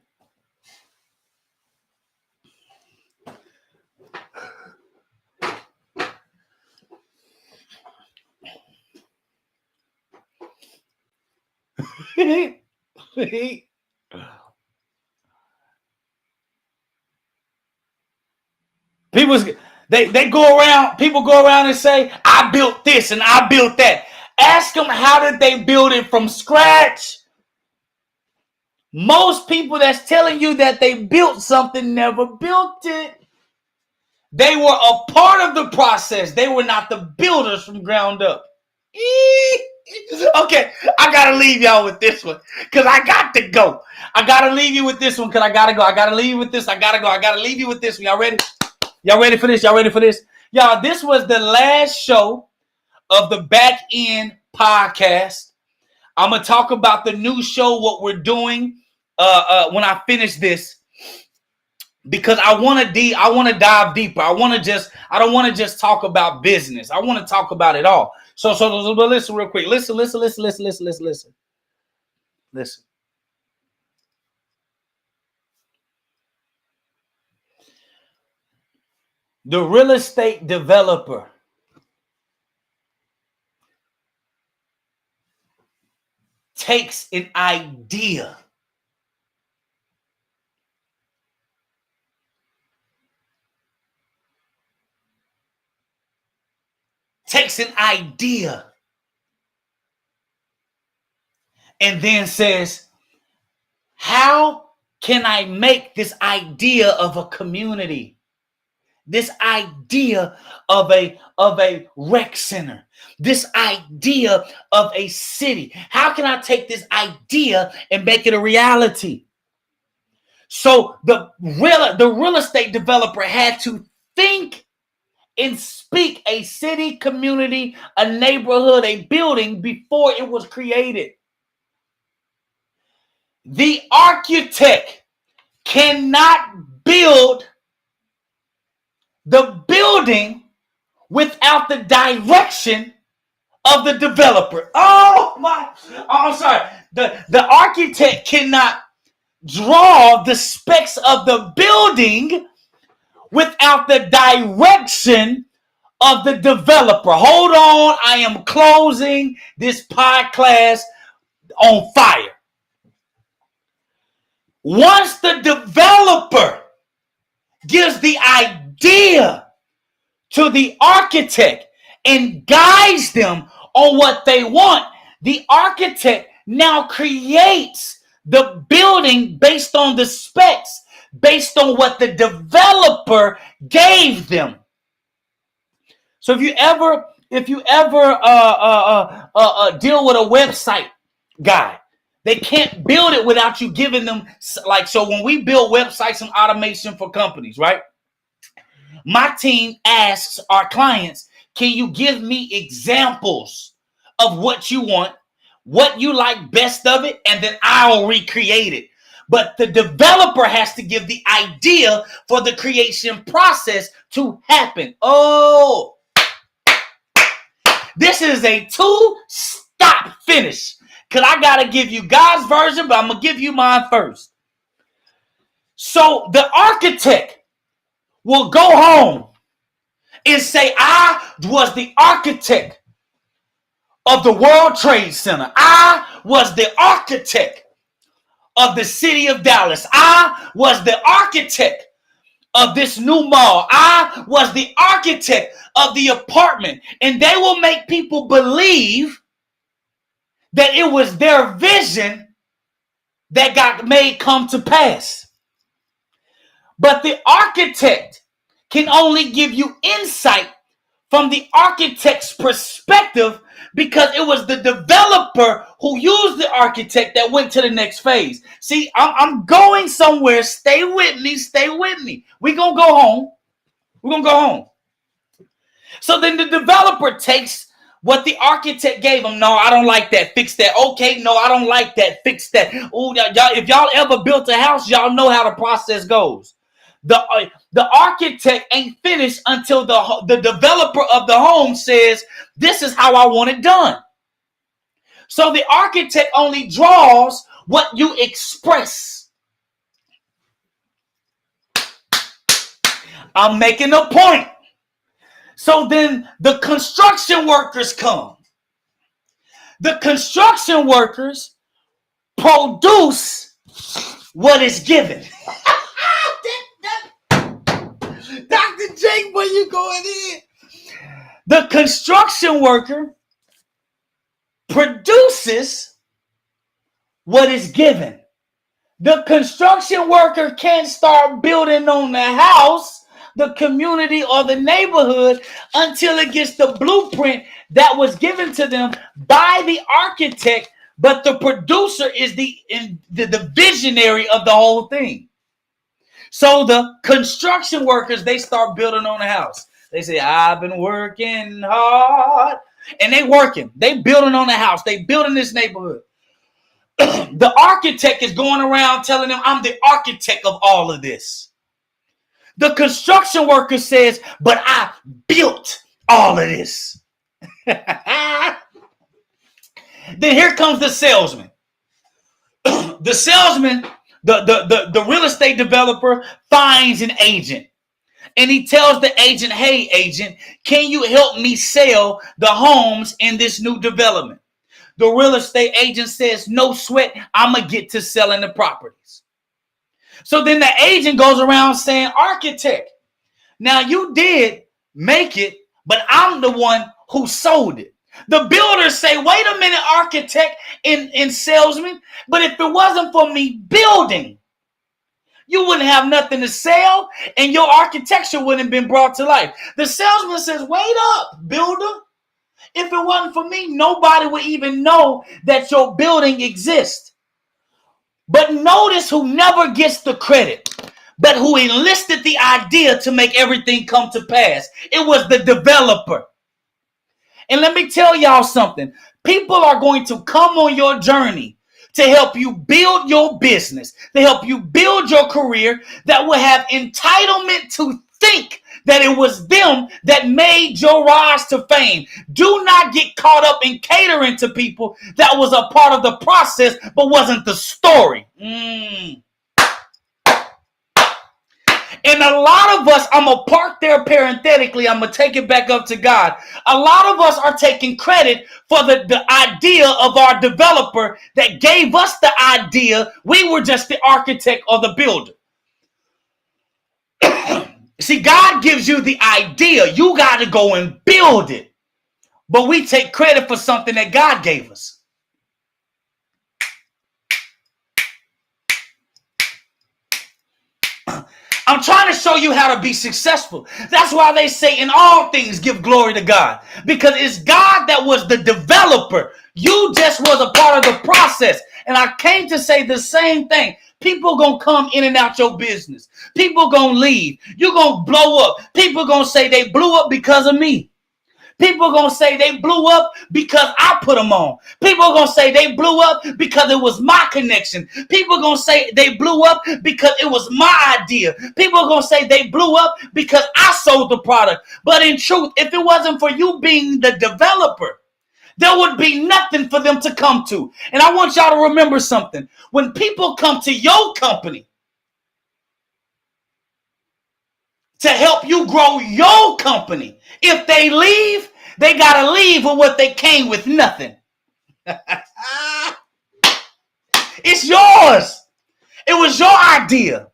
People go around and say, I built this and I built that. Ask them, how did they build it from scratch? Most people that's telling you that they built something never built it. They were a part of the process. They were not the builders from ground up. Okay, I gotta leave y'all with this one because I got to go. I gotta leave you with this one because I gotta go. I gotta leave you with this. I gotta go. I gotta leave you with this one. Y'all ready? Y'all ready for this? Y'all ready for this? Y'all, this was the last show of the BAKND podcast. I'm gonna talk about the new show, what we're doing when I finish this, because I want to dive deeper. I don't want to just talk about business. I want to talk about it all. So listen real quick. Listen. The real estate developer takes an idea takes an idea and then says, how can I make this idea of a community, this idea of a rec center, this idea of a city? How can I take this idea and make it a reality? So the real estate developer had to think and speak a city, community, a neighborhood, a building before it was created. The architect cannot build the building without the direction of the developer. I'm sorry. The architect cannot draw the specs of the building without the direction of the developer. Hold on, I am closing this podcast on fire. Once the developer gives the idea to the architect and guides them on what they want, the architect now creates the building based on the specs, based on what the developer gave them. So if you ever deal with a website guy, they can't build it without you giving them, like, so when we build websites and automation for companies, right? My team asks our clients, can you give me examples of what you want, what you like best of it, and then I'll recreate it. But the developer has to give the idea for the creation process to happen. Oh, this is a two-stop finish. Because I got to give you God's version, but I'm going to give you mine first. So the architect will go home and say, I was the architect of the World Trade Center. I was the architect of the city of Dallas. I was the architect of this new mall. I was the architect of the apartment. And they will make people believe that it was their vision that got made come to pass. But the architect can only give you insight from the architect's perspective because it was the developer who used the architect that went to the next phase. See, I'm going somewhere. Stay with me. Stay with me. We're going to go home. We're going to go home. So then the developer takes what the architect gave him. No, I don't like that. Fix that. Okay, no, I don't like that. Fix that. Ooh, y'all, if y'all ever built a house, y'all know how the process goes. The architect ain't finished until the developer of the home says, this is how I want it done. So the architect only draws what you express. I'm making a point. So then the construction workers come. The construction workers produce what is given. Dr. Jake, where you going in? The construction worker produces what is given. The construction worker can't start building on the house, the community, or the neighborhood until it gets the blueprint that was given to them by the architect, but the producer is the visionary of the whole thing. So the construction workers, they start building on the house. They say, I've been working hard. And they working. They building on the house. They building this neighborhood. The architect is going around telling them, I'm the architect of all of this. The construction worker says, but I built all of this. Then here comes the salesman. The salesman, the real estate developer finds an agent. And he tells the agent, hey, agent, can you help me sell the homes in this new development? The real estate agent says, no sweat, I'm going to get to selling the properties. So then the agent goes around saying, architect, now you did make it, but I'm the one who sold it. The builders say, wait a minute, architect and salesman, but if it wasn't for me building, you wouldn't have nothing to sell and your architecture wouldn't have been brought to life. The salesman says, wait up, builder. If it wasn't for me, nobody would even know that your building exists. But notice who never gets the credit, but who enlisted the idea to make everything come to pass. It was the developer. And let me tell y'all something. People are going to come on your journey to help you build your business, to help you build your career, that will have entitlement to think that it was them that made your rise to fame. Do not get caught up in catering to people that was a part of the process but wasn't the story. And a lot of us, I'm going to park there parenthetically, I'm going to take it back up to God. A lot of us are taking credit for the idea of our developer that gave us the idea. We were just the architect or the builder. See, God gives you the idea. You got to go and build it. But we take credit for something that God gave us. I'm trying to show you how to be successful. That's why they say in all things give glory to God. Because it's God that was the developer. You just was a part of the process. And I came to say the same thing. People gonna come in and out your business. People gonna leave. You gonna blow up. People gonna say they blew up because of me. People going to say they blew up because I put them on. People going to say they blew up because it was my connection. People going to say they blew up because it was my idea. People going to say they blew up because I sold the product. But in truth, if it wasn't for you being the developer, there would be nothing for them to come to. And I want y'all to remember something. When people come to your company to help you grow your company, if they leave, they got to leave with what they came with, nothing. It's yours. It was your idea.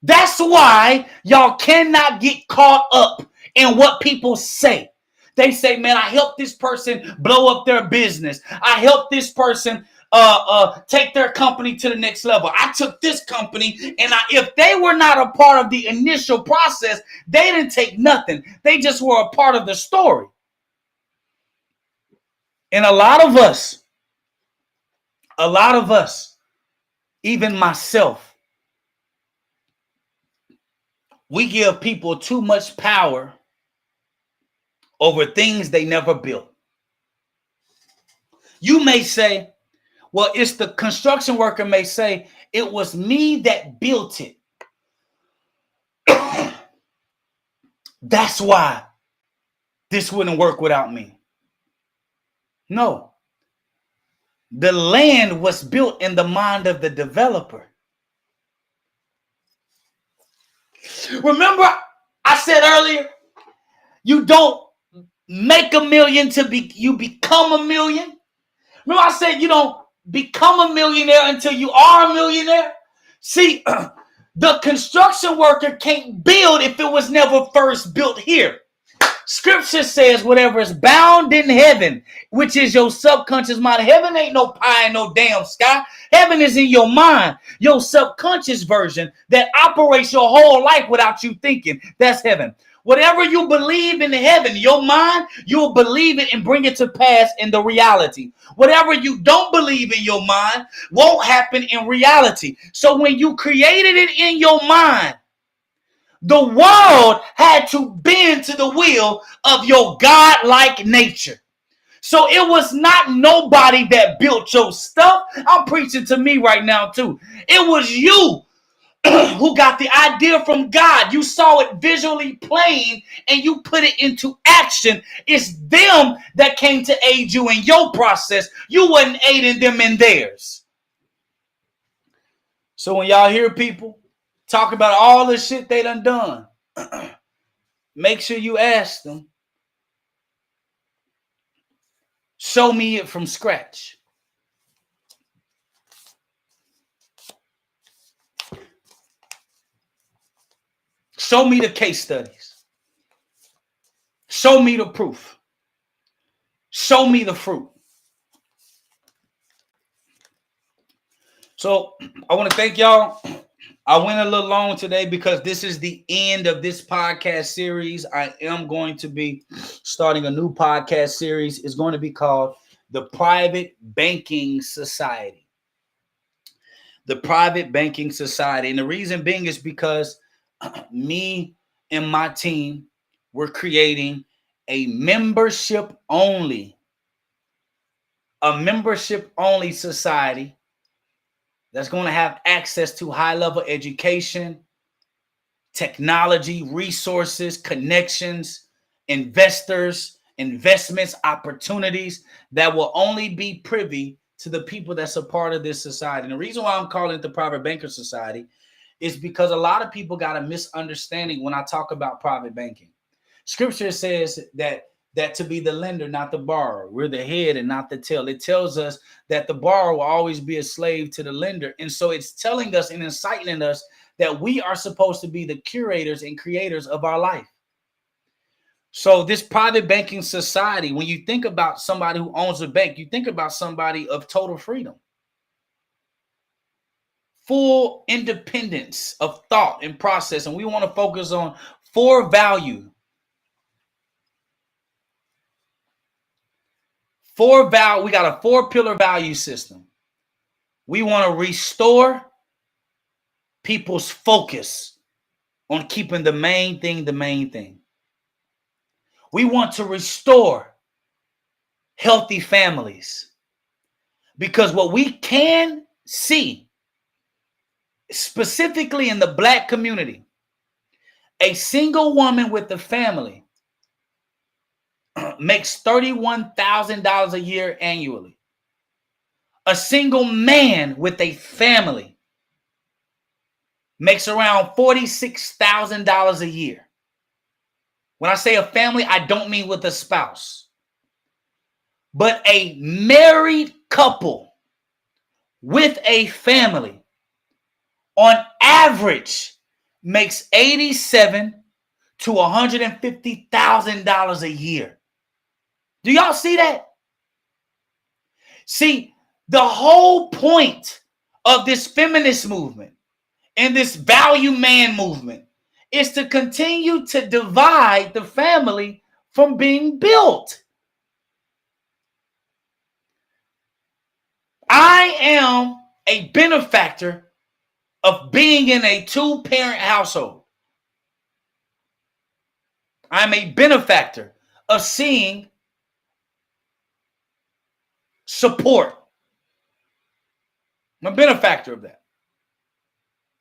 That's why y'all cannot get caught up in what people say. They say, man, I helped this person blow up their business. I helped this person take their company to the next level. I took this company, and if they were not a part of the initial process, they didn't take nothing. They just were a part of the story. And a lot of us, even myself, we give people too much power over things they never built. You may say, well, it's the construction worker may say, it was me that built it. That's why this wouldn't work without me. No. The land was built in the mind of the developer. Remember, I said earlier, you don't make a million you become a million. Remember, I said you don't become a millionaire until you are a millionaire. See, the construction worker can't build if it was never first built here. Scripture says whatever is bound in heaven, which is your subconscious mind. Heaven ain't no pie and no damn sky. Heaven is in your mind, your subconscious version that operates your whole life without you thinking. That's heaven. Whatever you believe in heaven, your mind, you'll believe it and bring it to pass in the reality. Whatever you don't believe in your mind won't happen in reality. So when you created it in your mind, the world had to bend to the will of your God-like nature. So it was not nobody that built your stuff. I'm preaching to me right now too. It was you who got the idea from God. You saw it visually plain and you put it into action. It's them that came to aid you in your process. You wasn't aiding them in theirs. So when y'all hear people talk about all the shit they done, make sure you ask them, show me it from scratch. Show me the case studies. Show me the proof. Show me the fruit. So I want to thank y'all. I went a little long today because this is the end of this podcast series. I am going to be starting a new podcast series. It's going to be called The Private Banking Society. The Private Banking Society. And the reason being is because me and my team, we're creating a membership only society that's going to have access to high-level education, technology, resources, connections, investors, investments, opportunities that will only be privy to the people that's a part of this society. And the reason why I'm calling it the Private Banker Society is because a lot of people got a misunderstanding when I talk about private banking. Scripture says that to be the lender, not the borrower. We're the head and not the tail. It tells us that the borrower will always be a slave to the lender. And so it's telling us and inciting us that we are supposed to be the curators and creators of our life. So this private banking society, when you think about somebody who owns a bank, you think about somebody of total freedom, full independence of thought and process. And we want to focus on four values. We got a 4-pillar value system. We want to restore people's focus on keeping the main thing the main thing. We want to restore healthy families, because what we can see, specifically in the Black community, a single woman with a family makes $31,000 a year annually. A single man with a family makes around $46,000 a year. When I say a family, I don't mean with a spouse, but a married couple with a family on average makes $87,000 to $150,000 a year. Do y'all see that? See, the whole point of this feminist movement and this value man movement is to continue to divide the family from being built. I am a benefactor of being in a 2-parent household. I'm a benefactor of seeing support. I'm a benefactor of that.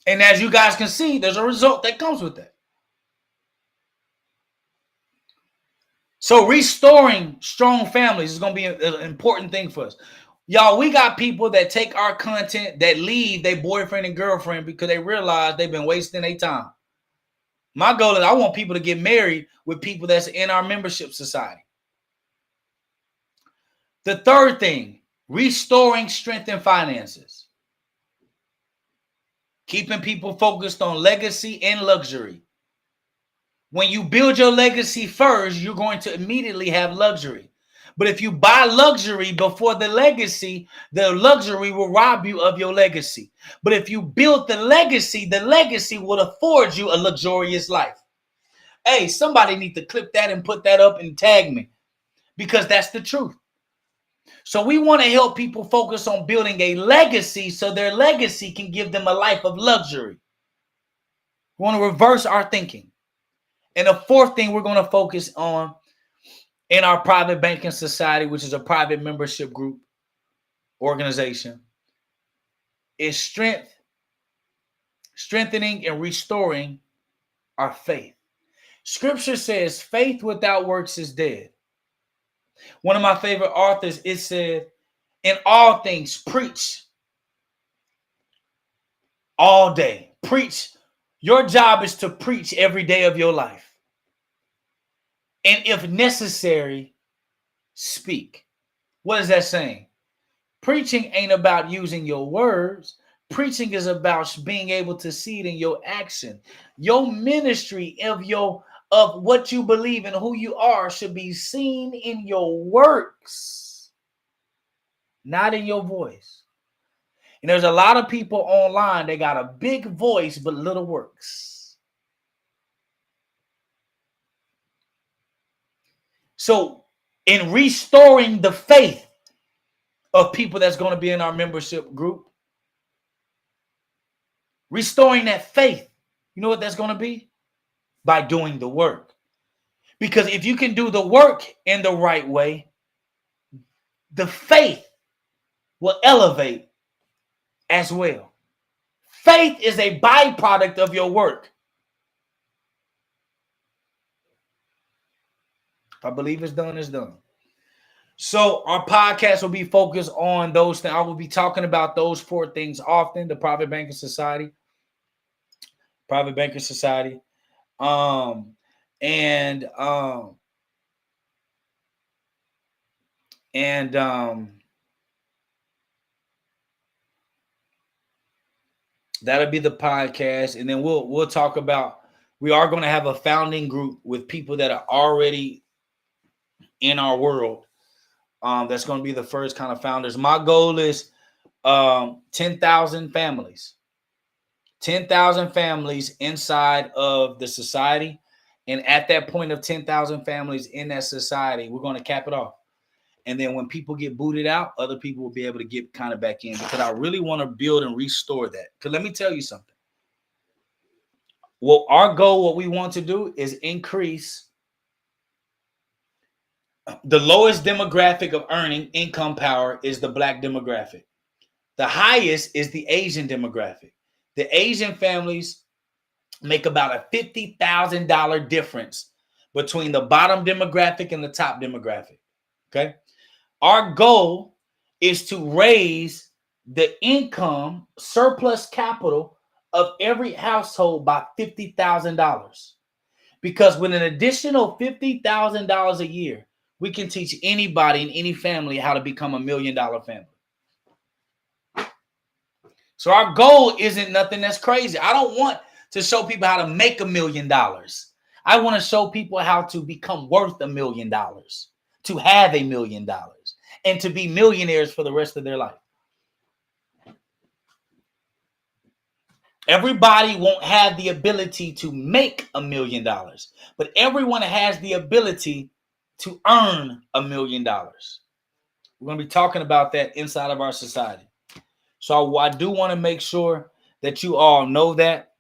And as you guys can see, there's a result that comes with that. So restoring strong families is going to be an important thing for us. Y'all, we got people that take our content that leave their boyfriend and girlfriend because they realize they've been wasting their time. My goal is I want people to get married with people that's in our membership society. The third thing, restoring strength and finances. Keeping people focused on legacy and luxury. When you build your legacy first, you're going to immediately have luxury. But if you buy luxury before the luxury will rob you of your legacy. But if you build the legacy will afford you a luxurious life. Hey, somebody need to clip that and put that up and tag me, because that's the truth. So we want to help people focus on building a legacy so their legacy can give them a life of luxury. We want to reverse our thinking. And the fourth thing we're going to focus on in our private banking society, which is a private membership group organization, is strengthening and restoring our faith. Scripture says faith without works is dead. One of my favorite authors, it said, in all things, preach all day. Preach. Your job is to preach every day of your life. And if necessary, speak. What is that saying? Preaching ain't about using your words. Preaching is about being able to see it in your action. Your ministry of your of what you believe and who you are should be seen in your works, not in your voice. And there's a lot of people online, they got a big voice but little works. So in restoring the faith of people that's going to be in our membership group, restoring that faith, you know what that's going to be? By doing the work. Because if you can do the work in the right way, the faith will elevate as well. Faith is a byproduct of your work. If I believe it's done, it's done. So our podcast will be focused on those things. I will be talking about those 4 things often: the Private Banking Society, and that'll be the podcast. And then we'll talk about, we are going to have a founding group with people that are already in our world. That's going to be the first kind of founders. My goal is 10,000 families. 10,000 families inside of the society. And at that point of 10,000 families in that society, we're going to cap it off. And then when people get booted out, other people will be able to get kind of back in, because I really want to build and restore that. Because let me tell you something. Well, our goal, what we want to do is increase the lowest demographic of earning income power is the Black demographic. The highest is the Asian demographic. The Asian families make about a $50,000 difference between the bottom demographic and the top demographic. Okay. Our goal is to raise the income surplus capital of every household by $50,000. Because with an additional $50,000 a year, we can teach anybody in any family how to become $1 million family. So our goal isn't nothing that's crazy. I don't want to show people how to make $1 million. I want to show people how to become worth $1 million, to have $1 million, and to be millionaires for the rest of their life. Everybody won't have the ability to make $1 million, but everyone has the ability to earn $1 million. We're going to be talking about that inside of our society. So I do want to make sure that you all know that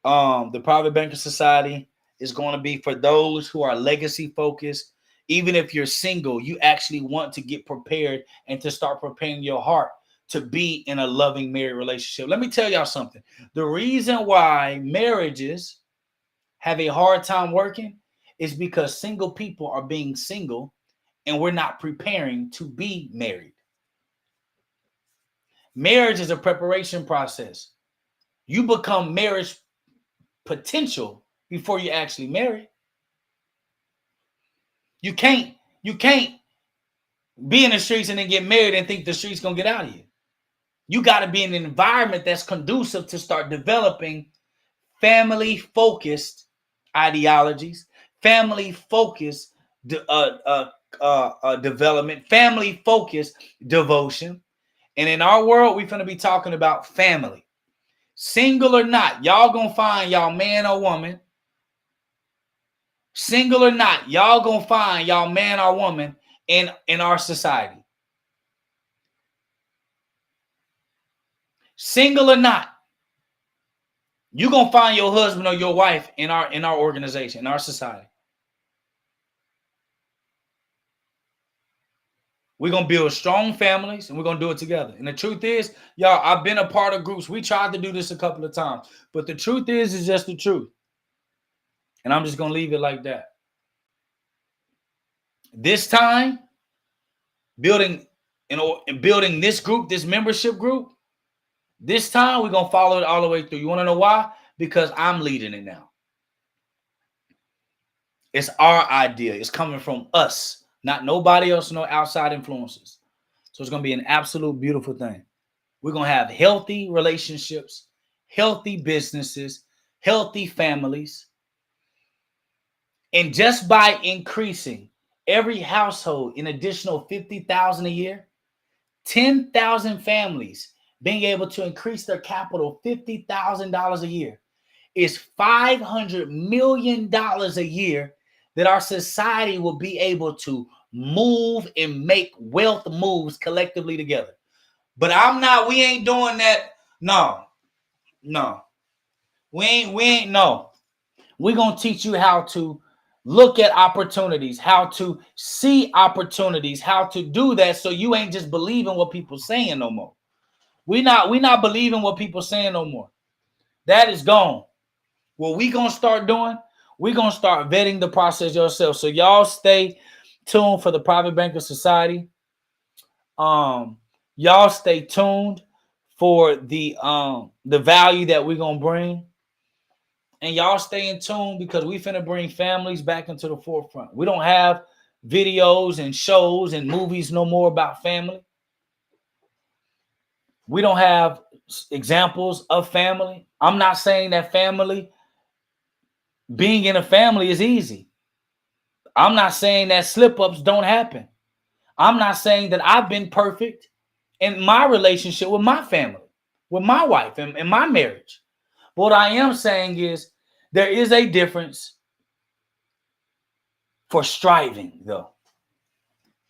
the Private Banking Society is going to be for those who are legacy focused. Even if you're single, you actually want to get prepared and to start preparing your heart to be in a loving married relationship. Let me tell y'all something. The reason why marriages have a hard time working is because single people are being single and we're not preparing to be married. Marriage is a preparation process. You become marriage potential before you actually marry. You can't be in the streets and then get married and think the streets gonna get out of you. You got to be in an environment that's conducive to start developing family-focused ideologies, family-focused development, family-focused devotion. And in our world, we're going to be talking about family. Single or not, y'all going to find y'all man or woman. Single or not, y'all going to find y'all man or woman in our society. Single or not, you're going to find your husband or your wife in our organization, in our society. We're going to build strong families, and we're going to do it together. And the truth is, y'all, I've been a part of groups. We tried to do this a couple of times. But the truth is just the truth. And I'm just going to leave it like that. This time, building this group, this membership group, this time we're going to follow it all the way through. You want to know why? Because I'm leading it now. It's our idea. It's coming from us. Not nobody else, no outside influences. So it's going to be an absolute beautiful thing. We're going to have healthy relationships, healthy businesses, healthy families. And just by increasing every household an additional 50,000 a year, 10,000 families being able to increase their capital $50,000 a year is $500 million a year that our society will be able to move and make wealth moves collectively together. But we ain't doing that. No, no. No. We're going to teach you how to look at opportunities, how to see opportunities, how to do that so you ain't just believing what people saying no more. We not believing what people saying no more. That is gone. What we going to start doing, we're going to start vetting the process yourself. So y'all stay tuned for the Private Banker Society. Y'all stay tuned for the value that we're going to bring. And y'all stay in tune because we finna bring families back into the forefront. We don't have videos and shows and movies no more about family. We don't have examples of family. I'm not saying that being in a family is easy. I'm not saying that slip-ups don't happen. I'm not saying that I've been perfect in my relationship with my family, with my wife and my marriage. But what I am saying is there is a difference for striving, though.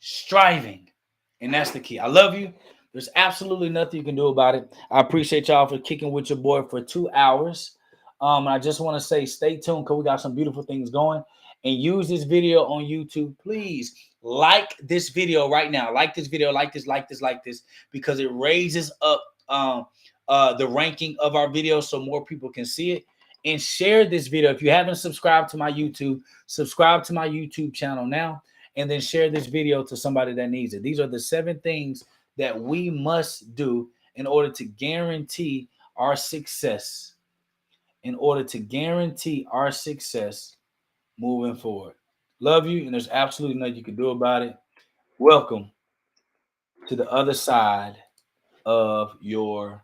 Striving. And that's the key. I love you. There's absolutely nothing you can do about it. I appreciate y'all for kicking with your boy for 2 hours. I just want to say stay tuned because we got some beautiful things going. And use this video on YouTube. Please like this video right now. Like this video, like this, because it raises up the ranking of our videos so more people can see it. And share this video. If you haven't subscribed to my YouTube, subscribe to my YouTube channel now. And then share this video to somebody that needs it. These are the 7 things that we must do in order to guarantee our success. In order to guarantee our success moving forward. Love you, and there's absolutely nothing you can do about it. Welcome to the other side of your